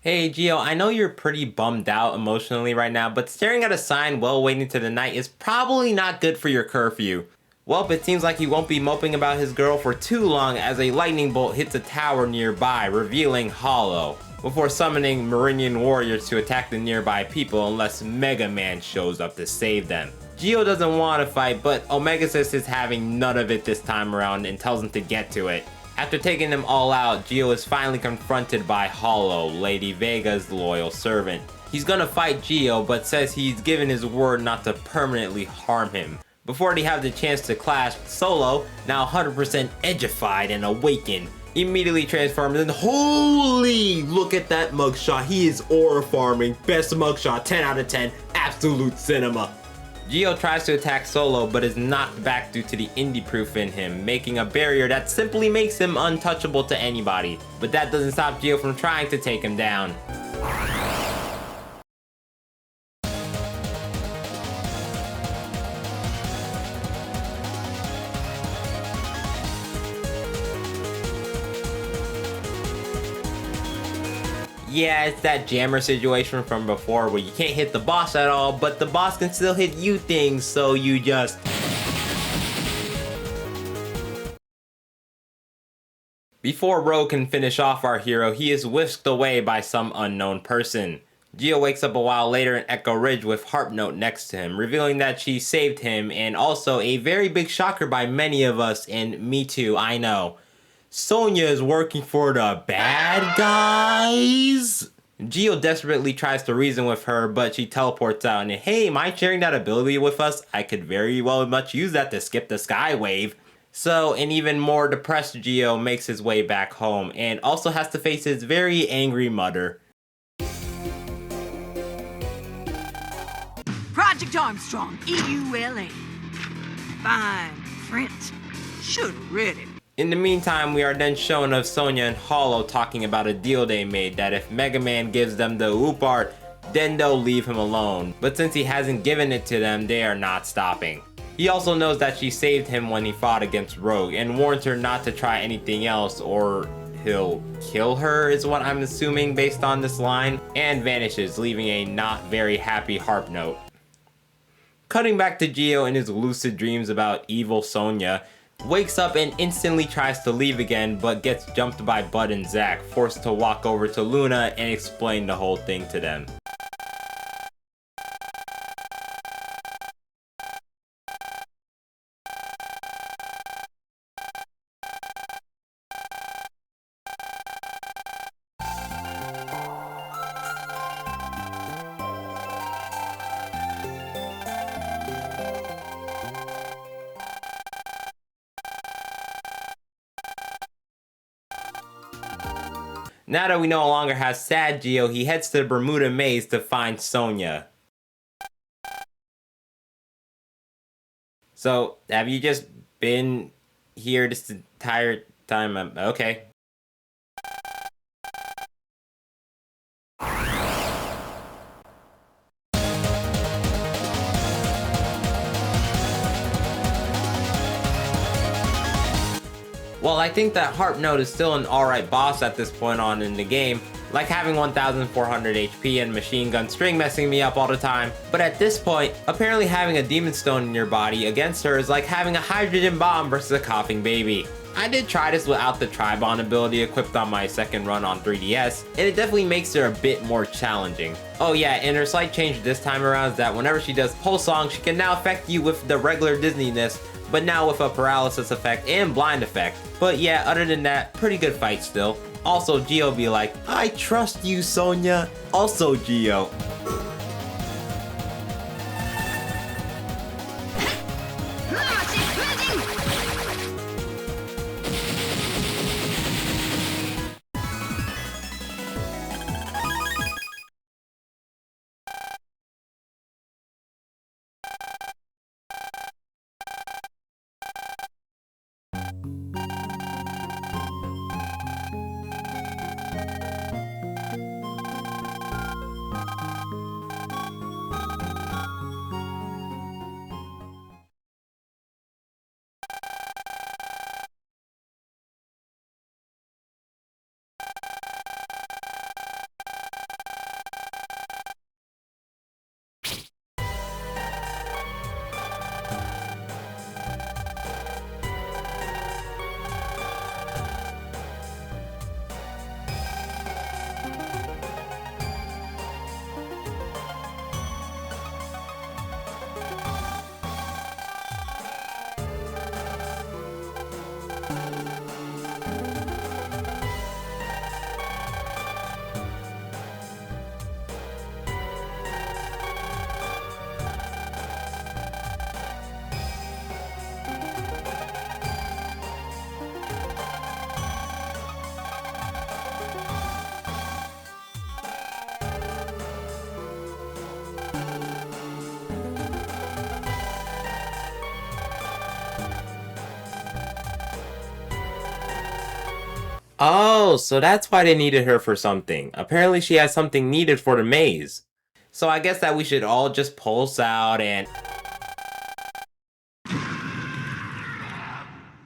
Hey Gio, I know you're pretty bummed out emotionally right now, but staring at a sign while waiting to the night is probably not good for your curfew. Well, it seems like he won't be moping about his girl for too long as a lightning bolt hits a tower nearby, revealing Hollow, before summoning Meridian warriors to attack the nearby people unless Megaman shows up to save them. Gio doesn't want to fight, but Omegasis is having none of it this time around and tells him to get to it. After taking them all out, Gio is finally confronted by Hollow, Lady Vega's loyal servant. He's gonna fight Gio, but says he's given his word not to permanently harm him. Before they have the chance to clash, Solo, now 100% edgified and awakened, immediately transforms and holy, look at that mugshot, he is aura farming, best mugshot, 10 out of 10, absolute cinema. Gio tries to attack Solo, but is knocked back due to the indie proof in him, making a barrier that simply makes him untouchable to anybody. But that doesn't stop Gio from trying to take him down. Yeah, it's that jammer situation from before where you can't hit the boss at all, but the boss can still hit you things, so you just... Before Rogue can finish off our hero, he is whisked away by some unknown person. Gio wakes up a while later in Echo Ridge with Harpnote next to him, revealing that she saved him, and also a very big shocker by many of us, and me too, I know. Sonia is working for the bad guys? Gio desperately tries to reason with her, but she teleports out and hey, mind sharing that ability with us? I could very well much use that to skip the skywave. So an even more depressed Gio makes his way back home and also has to face his very angry mother. Project Armstrong, EULA. Fine print. Should've read it. In the meantime, we are then shown of Sonia and Hollow talking about a deal they made that if Megaman gives them the OOPArt, then they'll leave him alone. But since he hasn't given it to them, they are not stopping. He also knows that she saved him when he fought against Rogue and warns her not to try anything else or he'll kill her is what I'm assuming based on this line, and vanishes, leaving a not very happy harp note. Cutting back to Gio in his lucid dreams about evil Sonia, wakes up and instantly tries to leave again, but gets jumped by Bud and Zack, forced to walk over to Luna and explain the whole thing to them. Now that we no longer have sad Gio, he heads to the Bermuda Maze to find Sonia. So, have you just been here this entire time? Okay. Well, I think that Harp Note is still an alright boss at this point on in the game. like having 1400 HP and machine gun string messing me up all the time. But at this point, apparently having a demon stone in your body against her is like having a hydrogen bomb versus a coughing baby. I did try this without the Tribon ability equipped on my second run on 3DS, and it definitely makes her a bit more challenging. Oh yeah, and her slight change this time around is that whenever she does Pulse Song, she can now affect you with the regular Disneyness, but now with a paralysis effect and blind effect. But yeah, other than that, pretty good fight still. Also, Geo be like, I trust you, Sonia. Also, Geo. Oh, so that's why they needed her for something. Apparently she has something needed for the maze. So I guess that we should all just pulse out and...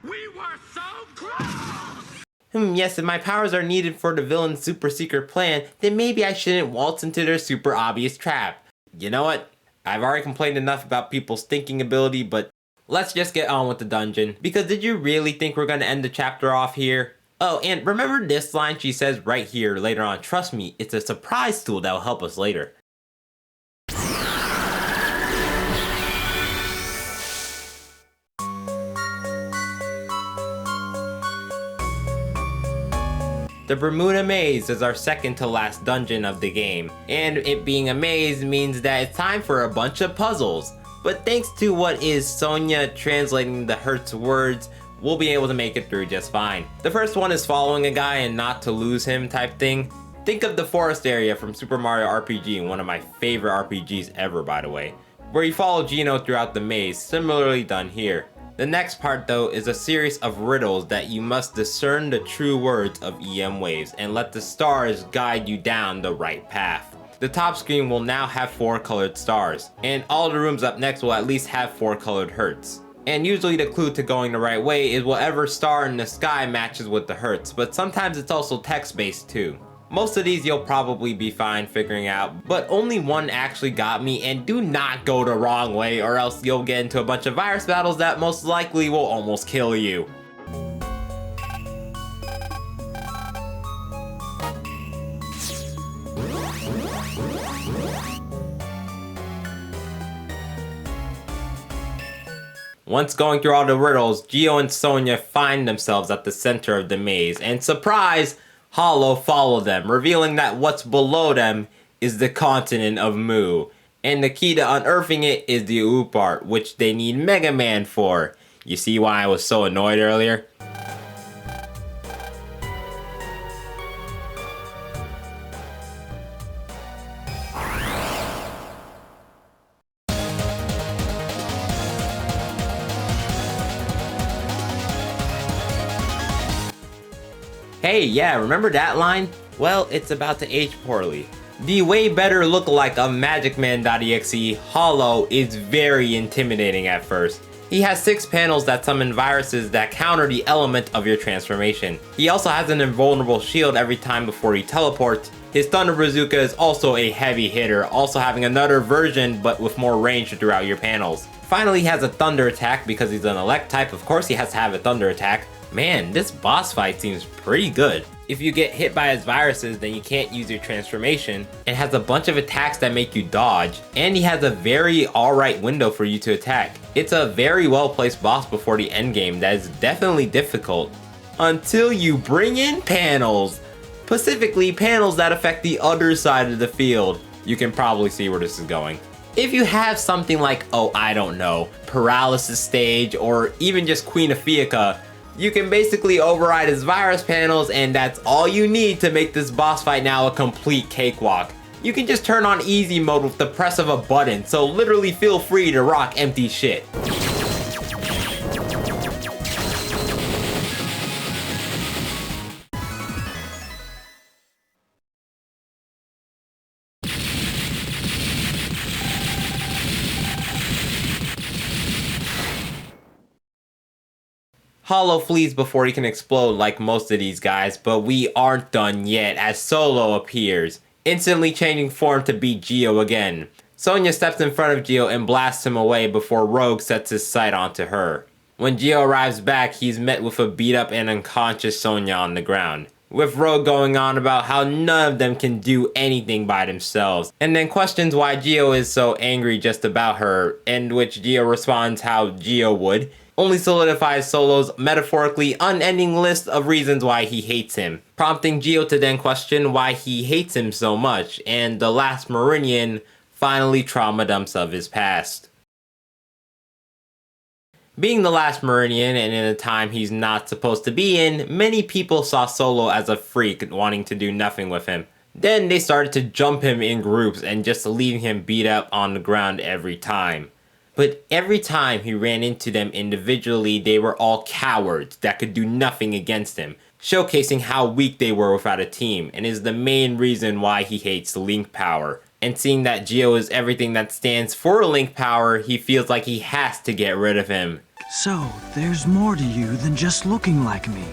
We were so close! Yes, if my powers are needed for the villain's super secret plan, then maybe I shouldn't waltz into their super obvious trap. You know what? I've already complained enough about people's thinking ability, but let's just get on with the dungeon. Because did you really think we're gonna end the chapter off here? Oh, and remember this line she says right here later on. Trust me, it's a surprise tool that will help us later. The Bermuda Maze is our second to last dungeon of the game, and it being a maze means that it's time for a bunch of puzzles. But thanks to what is Sonia translating the Hertz words, we'll be able to make it through just fine. The first one is following a guy and not to lose him type thing. Think of the forest area from Super Mario RPG, one of my favorite RPGs ever by the way, where you follow Geno throughout the maze, similarly done here. The next part though is a series of riddles that you must discern the true words of EM waves and let the stars guide you down the right path. The top screen will now have 4 colored stars, and all the rooms up next will at least have 4 colored hertz. And usually the clue to going the right way is whatever star in the sky matches with the hertz, but sometimes it's also text-based too. Most of these you'll probably be fine figuring out, but only one actually got me, and do not go the wrong way or else you'll get into a bunch of virus battles that most likely will almost kill you. Once going through all the riddles, Geo and Sonia find themselves at the center of the maze, and surprise, Hollow follow them, revealing that what's below them is the continent of Mu, and the key to unearthing it is the OOPArt, which they need Megaman for. You see why I was so annoyed earlier? Hey, yeah, remember that line? Well, it's about to age poorly. The way better lookalike of MagicMan.exe, Hollow, is very intimidating at first. He has 6 panels that summon viruses that counter the element of your transformation. He also has an invulnerable shield every time before he teleports, His Thunder Bazooka is also a heavy hitter, also having another version but with more range throughout your panels. Finally, he has a Thunder attack because he's an elect type. Of course he has to have a Thunder attack. Man, this boss fight seems pretty good. If you get hit by his viruses, then you can't use your transformation. It has a bunch of attacks that make you dodge, and he has a very alright window for you to attack. It's a very well placed boss before the endgame that is definitely difficult. Until you bring in panels. Specifically, panels that affect the other side of the field. You can probably see where this is going. If you have something like, oh, I don't know, Paralysis Stage, or even just Queen Ophicua, you can basically override his virus panels, and that's all you need to make this boss fight now a complete cakewalk. You can just turn on easy mode with the press of a button, so literally feel free to rock empty shit. Hollow flees before he can explode like most of these guys, but we aren't done yet as Solo appears, instantly changing form to be Geo again. Sonia steps in front of Geo and blasts him away before Rogue sets his sight onto her. When Geo arrives back, he's met with a beat up and unconscious Sonia on the ground, with Rogue going on about how none of them can do anything by themselves, and then questions why Geo is so angry just about her, in which Geo responds how Geo would, only solidifies Solo's metaphorically unending list of reasons why he hates him, prompting Geo to then question why he hates him so much, and the last Meridian finally trauma dumps of his past. Being the last Meridian and in a time he's not supposed to be in, many people saw Solo as a freak wanting to do nothing with him. Then they started to jump him in groups and just leaving him beat up on the ground every time. But every time he ran into them individually, they were all cowards that could do nothing against him, showcasing how weak they were without a team, and is the main reason why he hates Link Power. And seeing that Geo is everything that stands for Link Power, he feels like he has to get rid of him. So, there's more to you than just looking like me.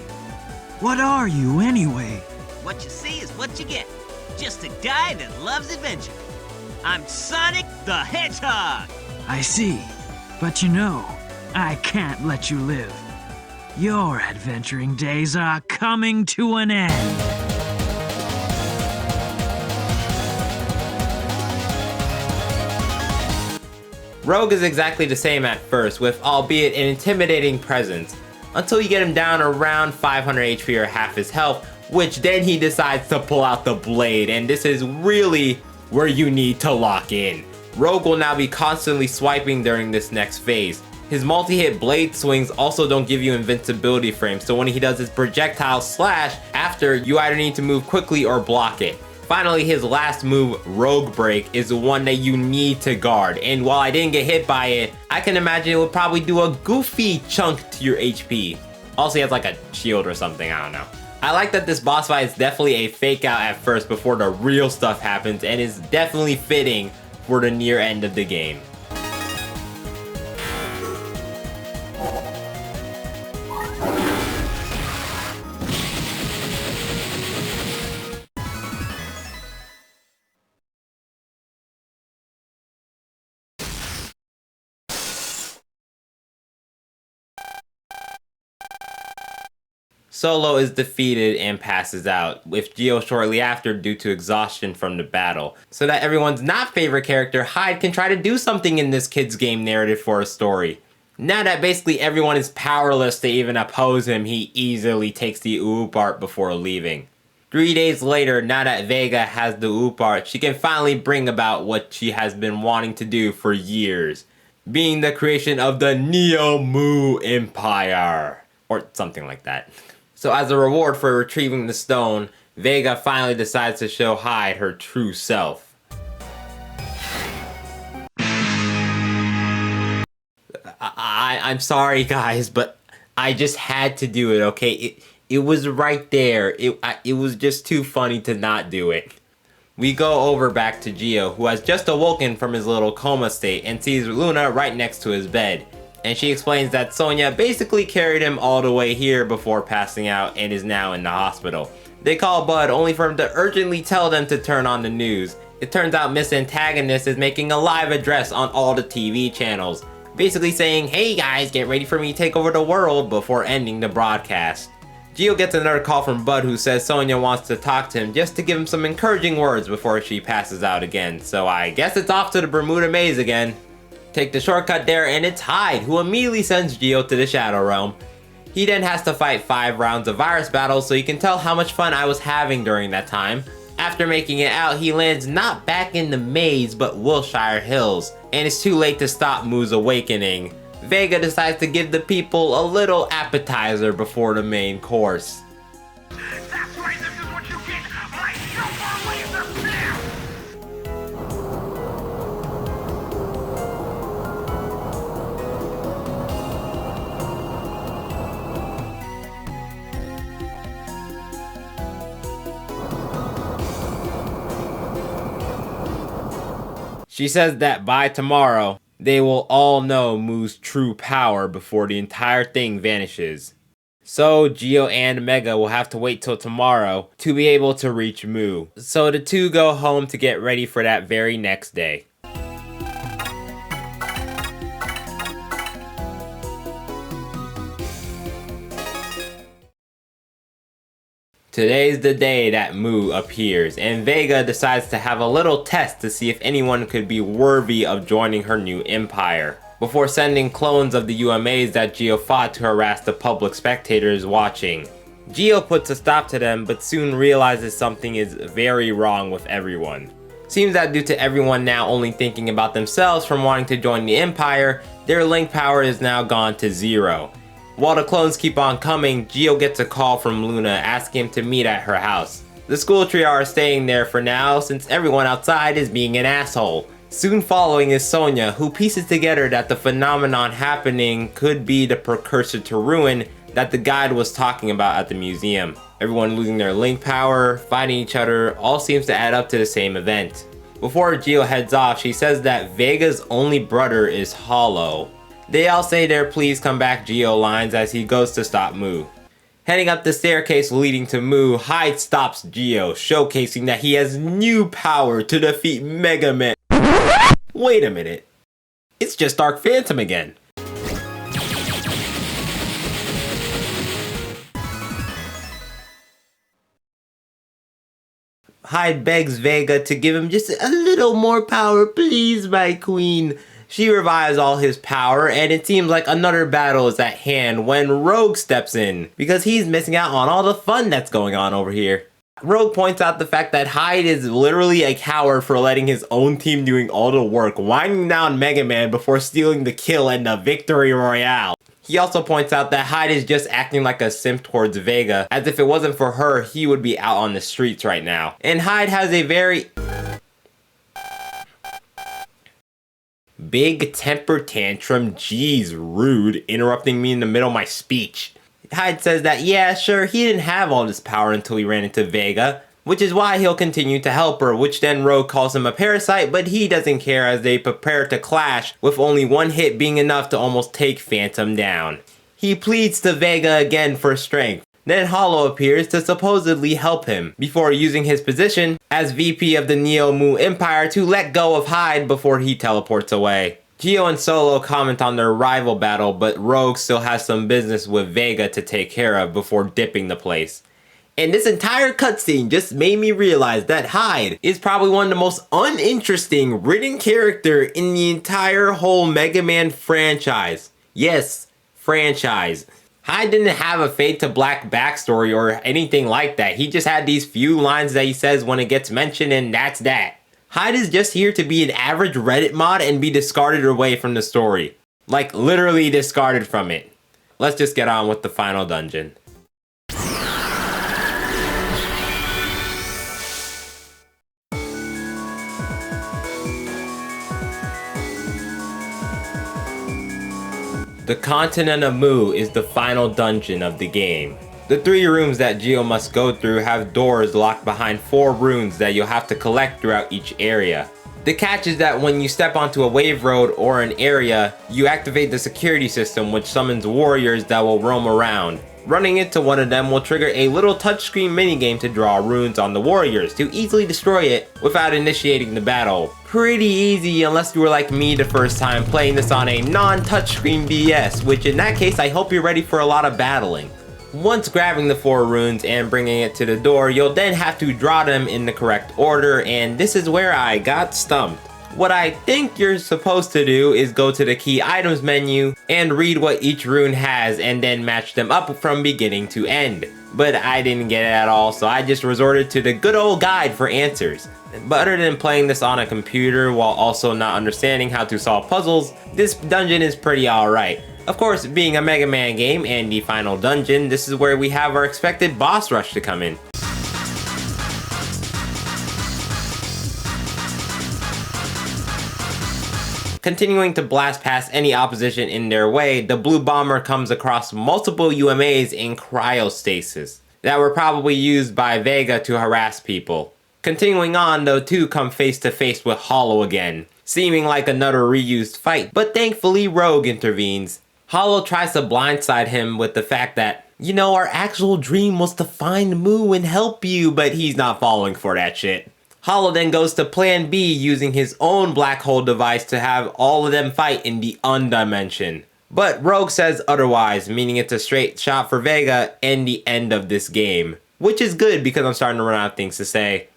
What are you, anyway? What you see is what you get. Just a guy that loves adventure. I'm Sonic the Hedgehog. I see. But you know, I can't let you live. Your adventuring days are coming to an end. Rogue is exactly the same at first, with albeit an intimidating presence, until you get him down around 500 HP or half his health, which then he decides to pull out the blade, and this is really where you need to lock in. Rogue will now be constantly swiping during this next phase. His multi-hit blade swings also don't give you invincibility frames, so when he does his projectile slash, after you either need to move quickly or block it. Finally, his last move, Rogue Break, is the one that you need to guard, and while I didn't get hit by it, I can imagine it would probably do a goofy chunk to your HP. Also, he has like a shield or something, I don't know. I like that this boss fight is definitely a fake out at first before the real stuff happens, and is definitely fitting for the near end of the game. Solo is defeated and passes out, with Geo shortly after due to exhaustion from the battle. So that everyone's not favorite character, Hyde, can try to do something in this kid's game narrative for a story. Now that basically everyone is powerless to even oppose him, he easily takes the OOPArt before leaving. 3 days later, now that Vega has the OOPArt, she can finally bring about what she has been wanting to do for years, being the creation of the Neo-Mu Empire, or something like that. So as a reward for retrieving the stone, Vega finally decides to show Hyde her true self. I'm sorry guys, but I just had to do it, okay? It was right there. It was just too funny to not do it. We go over back to Geo, who has just awoken from his little coma state and sees Luna right next to his bed. And she explains that Sonia basically carried him all the way here before passing out and is now in the hospital. They call Bud only for him to urgently tell them to turn on the news. It turns out Miss Antagonist is making a live address on all the TV channels, basically saying, "Hey guys, get ready for me to take over the world," before ending the broadcast. Gio gets another call from Bud, who says Sonia wants to talk to him just to give him some encouraging words before she passes out again. So I guess it's off to the Bermuda Maze again. Take the shortcut there and it's Hyde, who immediately sends Gio to the Shadow Realm. He then has to fight 5 rounds of virus battles, so you can tell how much fun I was having during that time. After making it out, he lands not back in the maze, but Wilshire Hills, and it's too late to stop Moo's awakening. Vega decides to give the people a little appetizer before the main course. That's right, this is what you get! My super laser beam! She says that by tomorrow, they will all know Moo's true power before the entire thing vanishes. So Gio and Mega will have to wait till tomorrow to be able to reach Moo. So the two go home to get ready for that very next day. Today's the day that Moo appears, and Vega decides to have a little test to see if anyone could be worthy of joining her new empire, before sending clones of the UMAs that Gio fought to harass the public spectators watching. Gio puts a stop to them, but soon realizes something is very wrong with everyone. Seems that due to everyone now only thinking about themselves from wanting to join the empire, their link power is now gone to 0. While the clones keep on coming, Gio gets a call from Luna asking him to meet at her house. The school trio are staying there for now since everyone outside is being an asshole. Soon following is Sonia, who pieces together that the phenomenon happening could be the precursor to ruin that the guide was talking about at the museum. Everyone losing their link power, fighting each other, all seems to add up to the same event. Before Gio heads off, she says that Vega's only brother is Hollow. They all say their "please come back Gio" lines as he goes to stop Moo. Heading up the staircase leading to Moo, Hyde stops Gio, showcasing that he has new power to defeat Megaman. Wait a minute. It's just Dark Phantom again. Hyde begs Vega to give him just a little more power, please, my queen. She revives all his power, and it seems like another battle is at hand when Rogue steps in, because he's missing out on all the fun that's going on over here. Rogue points out the fact that Hyde is literally a coward for letting his own team doing all the work, winding down Megaman before stealing the kill and the victory royale. He also points out that Hyde is just acting like a simp towards Vega, as if it wasn't for her, he would be out on the streets right now. And Hyde has a very big temper tantrum. Jeez, rude, interrupting me in the middle of my speech. Hyde says that, yeah, sure, he didn't have all this power until he ran into Vega, which is why he'll continue to help her, which then Rogue calls him a parasite, but he doesn't care as they prepare to clash, with only one hit being enough to almost take Phantom down. He pleads to Vega again for strength. Then Hollow appears to supposedly help him, before using his position as VP of the Neo-Mu Empire to let go of Hyde before he teleports away. Gio and Solo comment on their rival battle, but Rogue still has some business with Vega to take care of before dipping the place. And this entire cutscene just made me realize that Hyde is probably one of the most uninteresting written character in the entire whole Mega Man franchise. Yes, franchise. Hyde didn't have a Fade to Black backstory or anything like that. He just had these few lines that he says when it gets mentioned, and that's that. Hyde is just here to be an average Reddit mod and be discarded away from the story. Like, literally discarded from it. Let's just get on with the final dungeon. The Continent of Mu is the final dungeon of the game. The 3 rooms that Gio must go through have doors locked behind 4 runes that you'll have to collect throughout each area. The catch is that when you step onto a wave road or an area, you activate the security system which summons warriors that will roam around. Running into one of them will trigger a little touchscreen minigame to draw runes on the warriors to easily destroy it without initiating the battle. Pretty easy unless you were like me the first time playing this on a non-touchscreen DS, which in that case I hope you're ready for a lot of battling. Once grabbing the 4 runes and bringing it to the door, you'll then have to draw them in the correct order, and this is where I got stumped. What I think you're supposed to do is go to the key items menu and read what each rune has and then match them up from beginning to end. But I didn't get it at all, so I just resorted to the good old guide for answers. But other than playing this on a computer while also not understanding how to solve puzzles, this dungeon is pretty alright. Of course, being a Mega Man game and the final dungeon, this is where we have our expected boss rush to come in. Continuing to blast past any opposition in their way, the blue bomber comes across multiple UMAs in cryostasis that were probably used by Vega to harass people. Continuing on, the two come face to face with Hollow again, seeming like another reused fight, but thankfully Rogue intervenes. Hollow tries to blindside him with the fact that, you know, our actual dream was to find Moo and help you, but he's not falling for that shit. Hollow then goes to Plan B using his own black hole device to have all of them fight in the Undimension. But Rogue says otherwise, meaning it's a straight shot for Vega and the end of this game. Which is good because I'm starting to run out of things to say.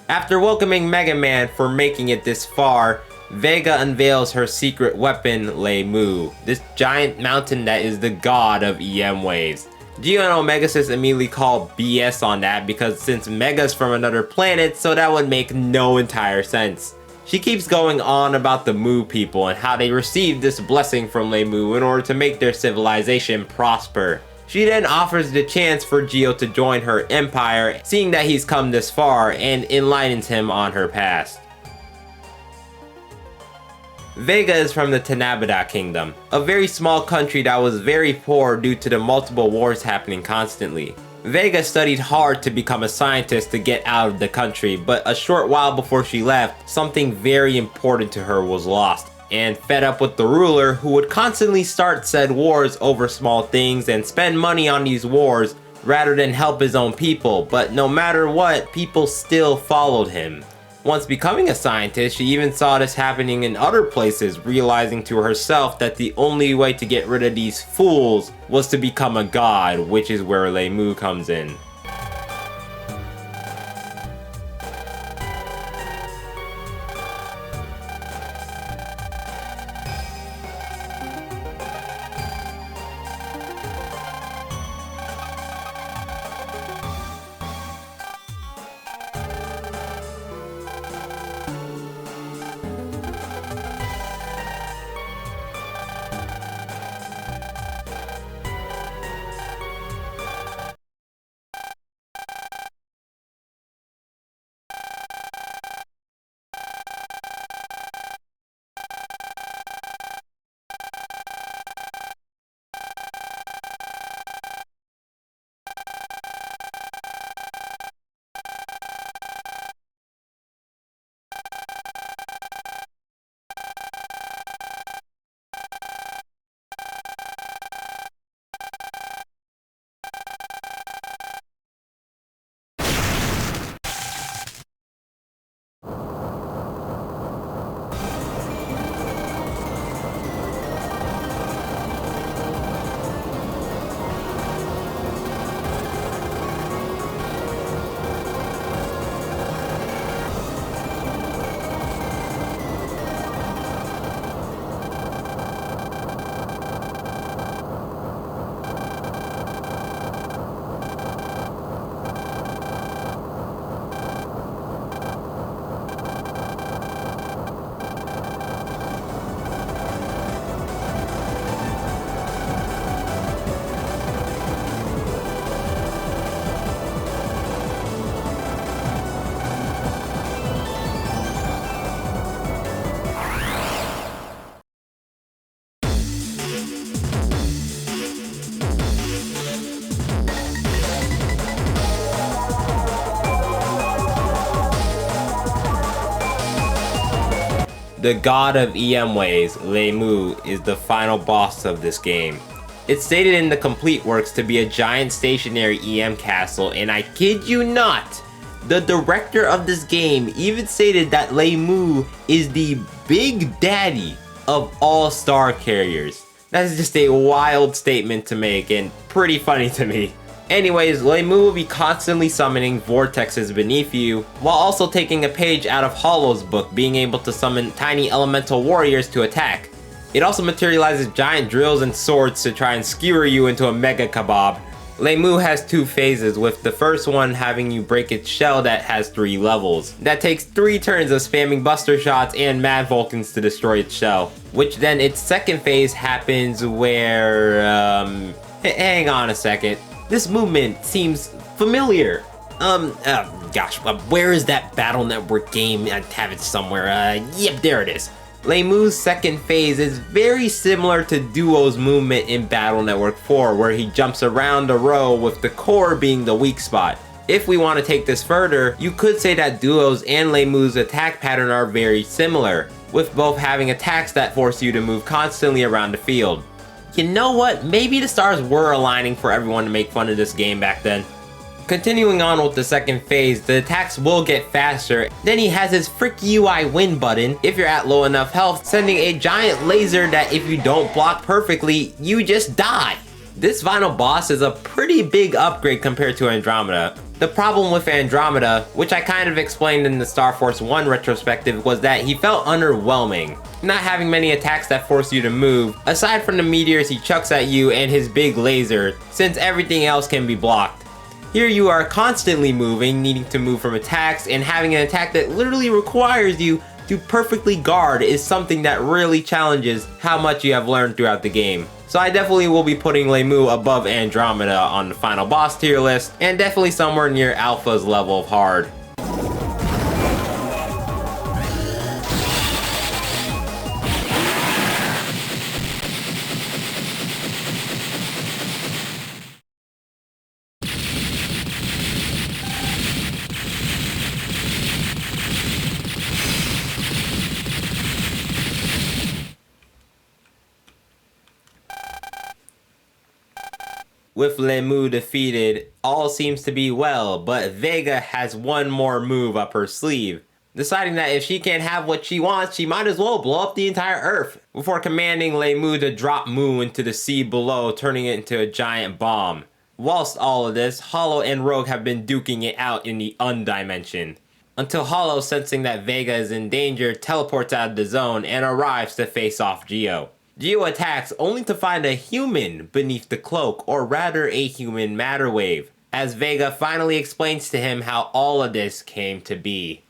After welcoming Megaman for making it this far, Vega unveils her secret weapon, Laymu, this giant mountain that is the god of EM waves. Geo and Omegasis immediately call BS on that because since Mega's from another planet, so that would make no entire sense. She keeps going on about the Mu people and how they received this blessing from Laymu in order to make their civilization prosper. She then offers the chance for Geo to join her empire, seeing that he's come this far, and enlightens him on her past. Vega is from the Tanabada Kingdom, a very small country that was very poor due to the multiple wars happening constantly. Vega studied hard to become a scientist to get out of the country, but a short while before she left, something very important to her was lost. And fed up with the ruler, who would constantly start said wars over small things and spend money on these wars rather than help his own people, but no matter what, people still followed him. Once becoming a scientist, she even saw this happening in other places, realizing to herself that the only way to get rid of these fools was to become a god, which is where Laymu comes in. The god of EM ways, Laymu, is the final boss of this game. It's stated in the complete works to be a giant stationary EM castle, and I kid you not, the director of this game even stated that Laymu is the big daddy of all star carriers. That is just a wild statement to make and pretty funny to me. Anyways, Laymu will be constantly summoning vortexes beneath you, while also taking a page out of Hollow's book, being able to summon tiny elemental warriors to attack. It also materializes giant drills and swords to try and skewer you into a mega kebab. Laymu has 2 phases, with the first one having you break its shell that has 3 levels. That takes 3 turns of spamming buster shots and mad Vulcans to destroy its shell. Which then its second phase happens where, hang on a second. This movement seems familiar. Where is that Battle Network game? I have it somewhere. Yep, there it is. Laymu's second phase is very similar to Duo's movement in Battle Network 4, where he jumps around a row with the core being the weak spot. If we want to take this further, you could say that Duo's and Laymu's attack pattern are very similar, with both having attacks that force you to move constantly around the field. You know what? Maybe the stars were aligning for everyone to make fun of this game back then. Continuing on with the second phase, the attacks will get faster. Then he has his frick you I win button if you're at low enough health, sending a giant laser that if you don't block perfectly, you just die. This final boss is a pretty big upgrade compared to Andromeda. The problem with Andromeda, which I kind of explained in the Star Force 1 retrospective, was that he felt underwhelming. Not having many attacks that force you to move, aside from the meteors he chucks at you and his big laser, since everything else can be blocked. Here you are constantly moving, needing to move from attacks, and having an attack that literally requires you to perfectly guard is something that really challenges how much you have learned throughout the game. So I definitely will be putting Laymu above Andromeda on the final boss tier list, and definitely somewhere near Alpha's level of hard. With Laymu defeated, all seems to be well, but Vega has one more move up her sleeve, deciding that if she can't have what she wants, she might as well blow up the entire Earth, before commanding Laymu to drop Mu into the sea below, turning it into a giant bomb. Whilst all of this, Hollow and Rogue have been duking it out in the Undimension, until Hollow, sensing that Vega is in danger, teleports out of the zone and arrives to face off Geo. Geo attacks only to find a human beneath the cloak, or rather a human matter wave, as Vega finally explains to him how all of this came to be.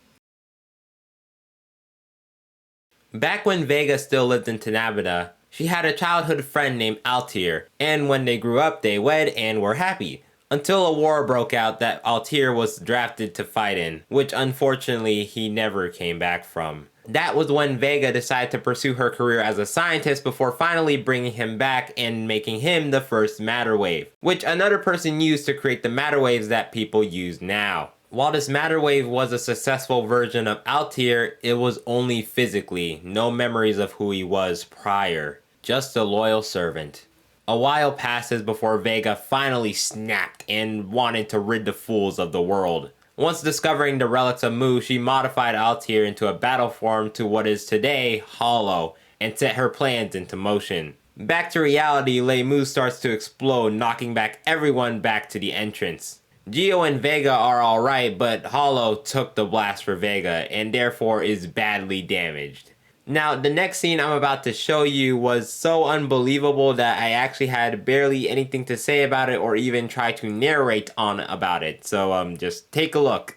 Back when Vega still lived in Tenabida, she had a childhood friend named Altair, and when they grew up they wed and were happy, until a war broke out that Altair was drafted to fight in, which unfortunately he never came back from. That was when Vega decided to pursue her career as a scientist before finally bringing him back and making him the first matter wave, which another person used to create the matter waves that people use now. While this matter wave was a successful version of Altair, it was only physically, no memories of who he was prior, just a loyal servant. A while passes before Vega finally snapped and wanted to rid the fools of the world. Once discovering the relics of Mu, she modified Altair into a battle form to what is today Hollow, and set her plans into motion. Back to reality, Laymu starts to explode, knocking back everyone back to the entrance. Geo and Vega are alright, but Hollow took the blast for Vega, and therefore is badly damaged. Now, the next scene I'm about to show you was so unbelievable that I actually had barely anything to say about it or even try to narrate on about it. So, just take a look.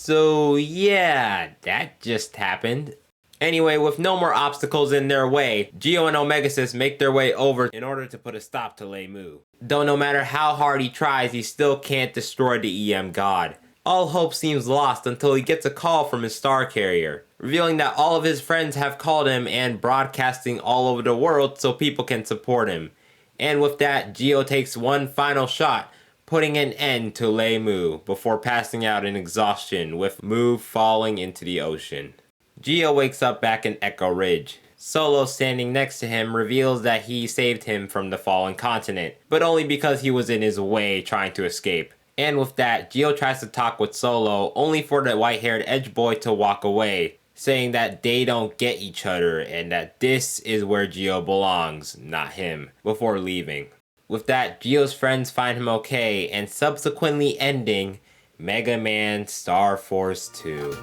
So yeah, that just happened. Anyway, with no more obstacles in their way, Geo and Omegasis make their way over in order to put a stop to Laymu. Though no matter how hard he tries, he still can't destroy the EM god. All hope seems lost until he gets a call from his star carrier, revealing that all of his friends have called him and broadcasting all over the world so people can support him. And with that, Geo takes one final shot, putting an end to Laymu before passing out in exhaustion with Mu falling into the ocean. Geo wakes up back in Echo Ridge. Solo, standing next to him, reveals that he saved him from the fallen continent, but only because he was in his way trying to escape. And with that, Geo tries to talk with Solo, only for the white-haired edge boy to walk away, saying that they don't get each other and that this is where Geo belongs, not him, before leaving. With that, Geo's friends find him okay, and subsequently ending Megaman Star Force 2.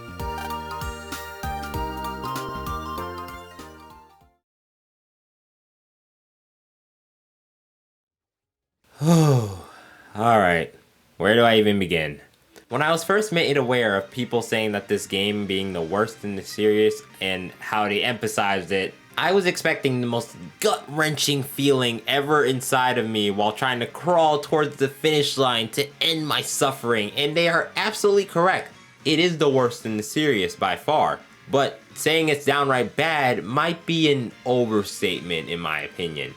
Alright, where do I even begin? When I was first made aware of people saying that this game being the worst in the series and how they emphasized it, I was expecting the most gut-wrenching feeling ever inside of me while trying to crawl towards the finish line to end my suffering, and they are absolutely correct. It is the worst in the series by far, but saying it's downright bad might be an overstatement in my opinion.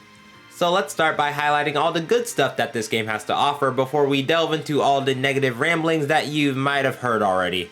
So let's start by highlighting all the good stuff that this game has to offer before we delve into all the negative ramblings that you might have heard already.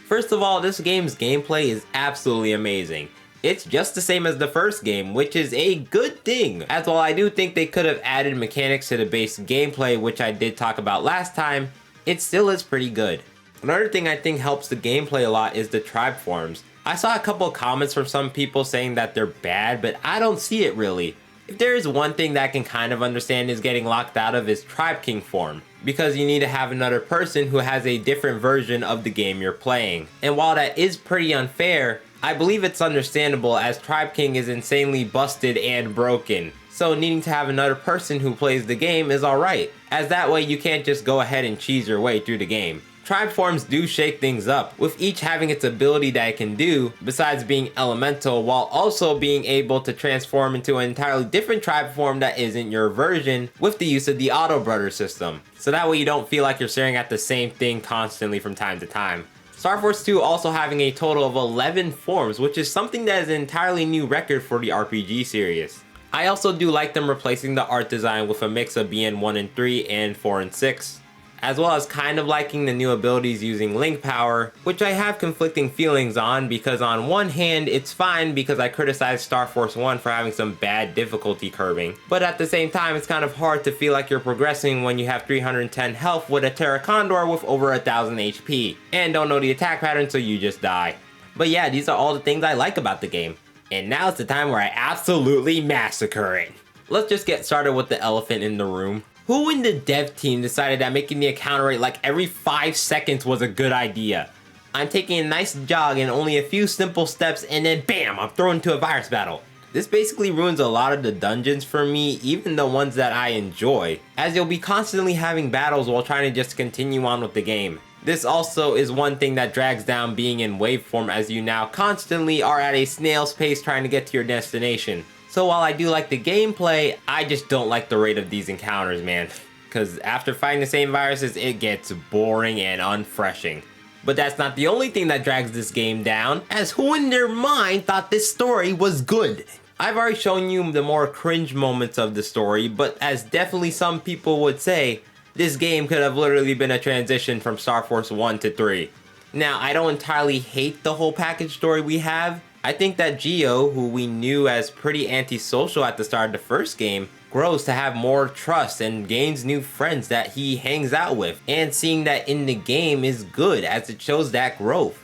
First of all, this game's gameplay is absolutely amazing. It's just the same as the first game, which is a good thing, as while I do think they could have added mechanics to the base gameplay, which I did talk about last time, it still is pretty good. Another thing I think helps the gameplay a lot is the tribe forms. I saw a couple of comments from some people saying that they're bad, but I don't see it really. If there is one thing that I can kind of understand is getting locked out of is Tribe King form, because you need to have another person who has a different version of the game you're playing. And while that is pretty unfair, I believe it's understandable as Tribe King is insanely busted and broken. So needing to have another person who plays the game is alright, as that way you can't just go ahead and cheese your way through the game. Tribe forms do shake things up, with each having its ability that it can do, besides being elemental, while also being able to transform into an entirely different tribe form that isn't your version, with the use of the Auto Brother system. So that way you don't feel like you're staring at the same thing constantly from time to time. Star Force 2 also having a total of 11 forms, which is something that is an entirely new record for the RPG series. I also do like them replacing the art design with a mix of BN 1 and 3 and 4 and 6. As well as kind of liking the new abilities using link power, which I have conflicting feelings on because on one hand it's fine because I criticized Star Force 1 for having some bad difficulty curving, but at the same time it's kind of hard to feel like you're progressing when you have 310 health with a Terra Condor with over 1000 HP, and don't know the attack pattern so you just die. But yeah, these are all the things I like about the game. And now it's the time where I absolutely massacre it. Let's just get started with the elephant in the room. Who in the dev team decided that making the encounter rate like every 5 seconds was a good idea? I'm taking a nice jog and only a few simple steps and then BAM! I'm thrown into a virus battle. This basically ruins a lot of the dungeons for me, even the ones that I enjoy, as you'll be constantly having battles while trying to just continue on with the game. This also is one thing that drags down being in waveform, as you now constantly are at a snail's pace trying to get to your destination. So while I do like the gameplay, I just don't like the rate of these encounters, man. Cause after fighting the same viruses, it gets boring and unfreshing. But that's not the only thing that drags this game down, as who in their mind thought this story was good? I've already shown you the more cringe moments of the story, but as definitely some people would say, this game could have literally been a transition from Star Force 1 to 3. Now, I don't entirely hate the whole package story we have. I think that Geo, who we knew as pretty antisocial at the start of the first game, grows to have more trust and gains new friends that he hangs out with, and seeing that in the game is good as it shows that growth.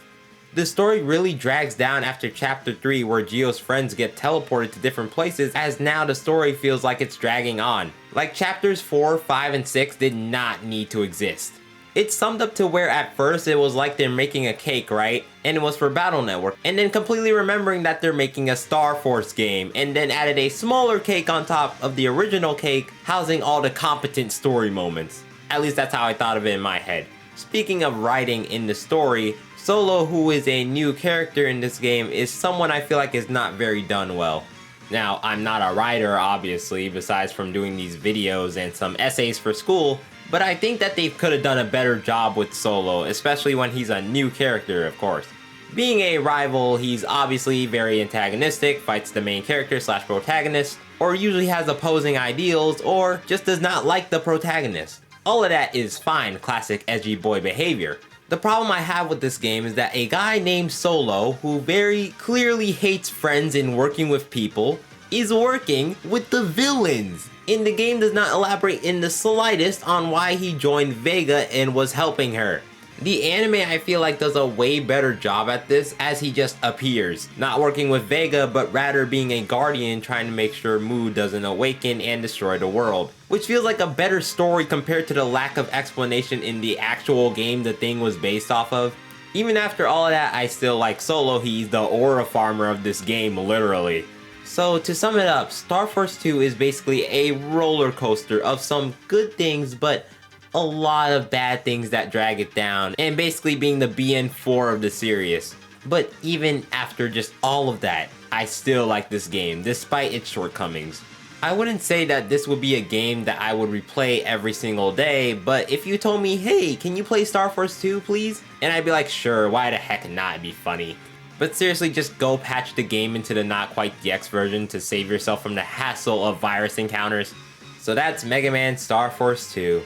The story really drags down after chapter 3 where Geo's friends get teleported to different places, as now the story feels like it's dragging on. Like chapters 4, 5, and 6 did not need to exist. It's summed up to where at first it was like they're making a cake, right? And it was for Battle Network. And then completely remembering that they're making a Star Force game, and then added a smaller cake on top of the original cake, housing all the competent story moments. At least that's how I thought of it in my head. Speaking of writing in the story, Solo, who is a new character in this game, is someone I feel like is not very done well. Now, I'm not a writer, obviously, besides from doing these videos and some essays for school, but I think that they could have done a better job with Solo, especially when he's a new character, of course. Being a rival, he's obviously very antagonistic, fights the main character / protagonist, or usually has opposing ideals, or just does not like the protagonist. All of that is fine, classic edgy boy behavior. The problem I have with this game is that a guy named Solo, who very clearly hates friends and working with people, is working with the villains. And the game does not elaborate in the slightest on why he joined Vega and was helping her. The anime, I feel like, does a way better job at this, as he just appears, not working with Vega, but rather being a guardian trying to make sure Mu doesn't awaken and destroy the world. Which feels like a better story compared to the lack of explanation in the actual game the thing was based off of. Even after all of that, I still like Solo. He's the aura farmer of this game, literally. So to sum it up, Star Force 2 is basically a roller coaster of some good things, but a lot of bad things that drag it down, and basically being the BN4 of the series. But even after just all of that, I still like this game, despite its shortcomings. I wouldn't say that this would be a game that I would replay every single day, but if you told me, hey, can you play Star Force 2 please? And I'd be like, sure, why the heck not, it'd be funny. But seriously, just go patch the game into the not quite DX version to save yourself from the hassle of virus encounters. So that's Megaman Star Force 2.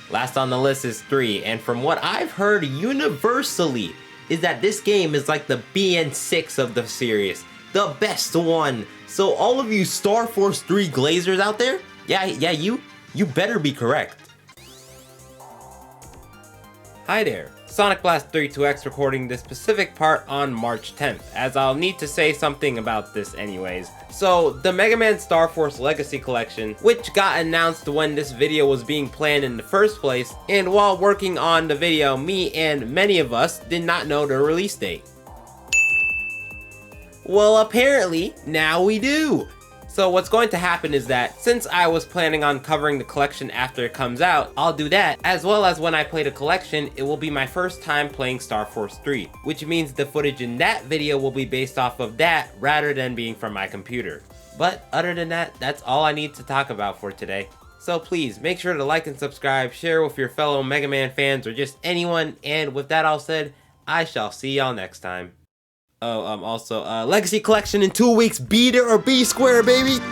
Last on the list is 3, and from what I've heard universally is that this game is like the BN6 of the series, the best one. So all of you Star Force 3 glazers out there, yeah, you better be correct. Hi there, Sonic Blast 32X recording this specific part on March 10th, as I'll need to say something about this anyways. So, the Megaman Star Force Legacy Collection, which got announced when this video was being planned in the first place, and while working on the video, me and many of us did not know the release date. Well, apparently, now we do! So what's going to happen is that, since I was planning on covering the collection after it comes out, I'll do that, as well as when I play the collection, it will be my first time playing Star Force 3, which means the footage in that video will be based off of that, rather than being from my computer. But other than that, that's all I need to talk about for today. So please, make sure to like and subscribe, share with your fellow Mega Man fans, or just anyone, and with that all said, I shall see y'all next time. Oh, also, Legacy Collection in 2 weeks, be there or be square, baby!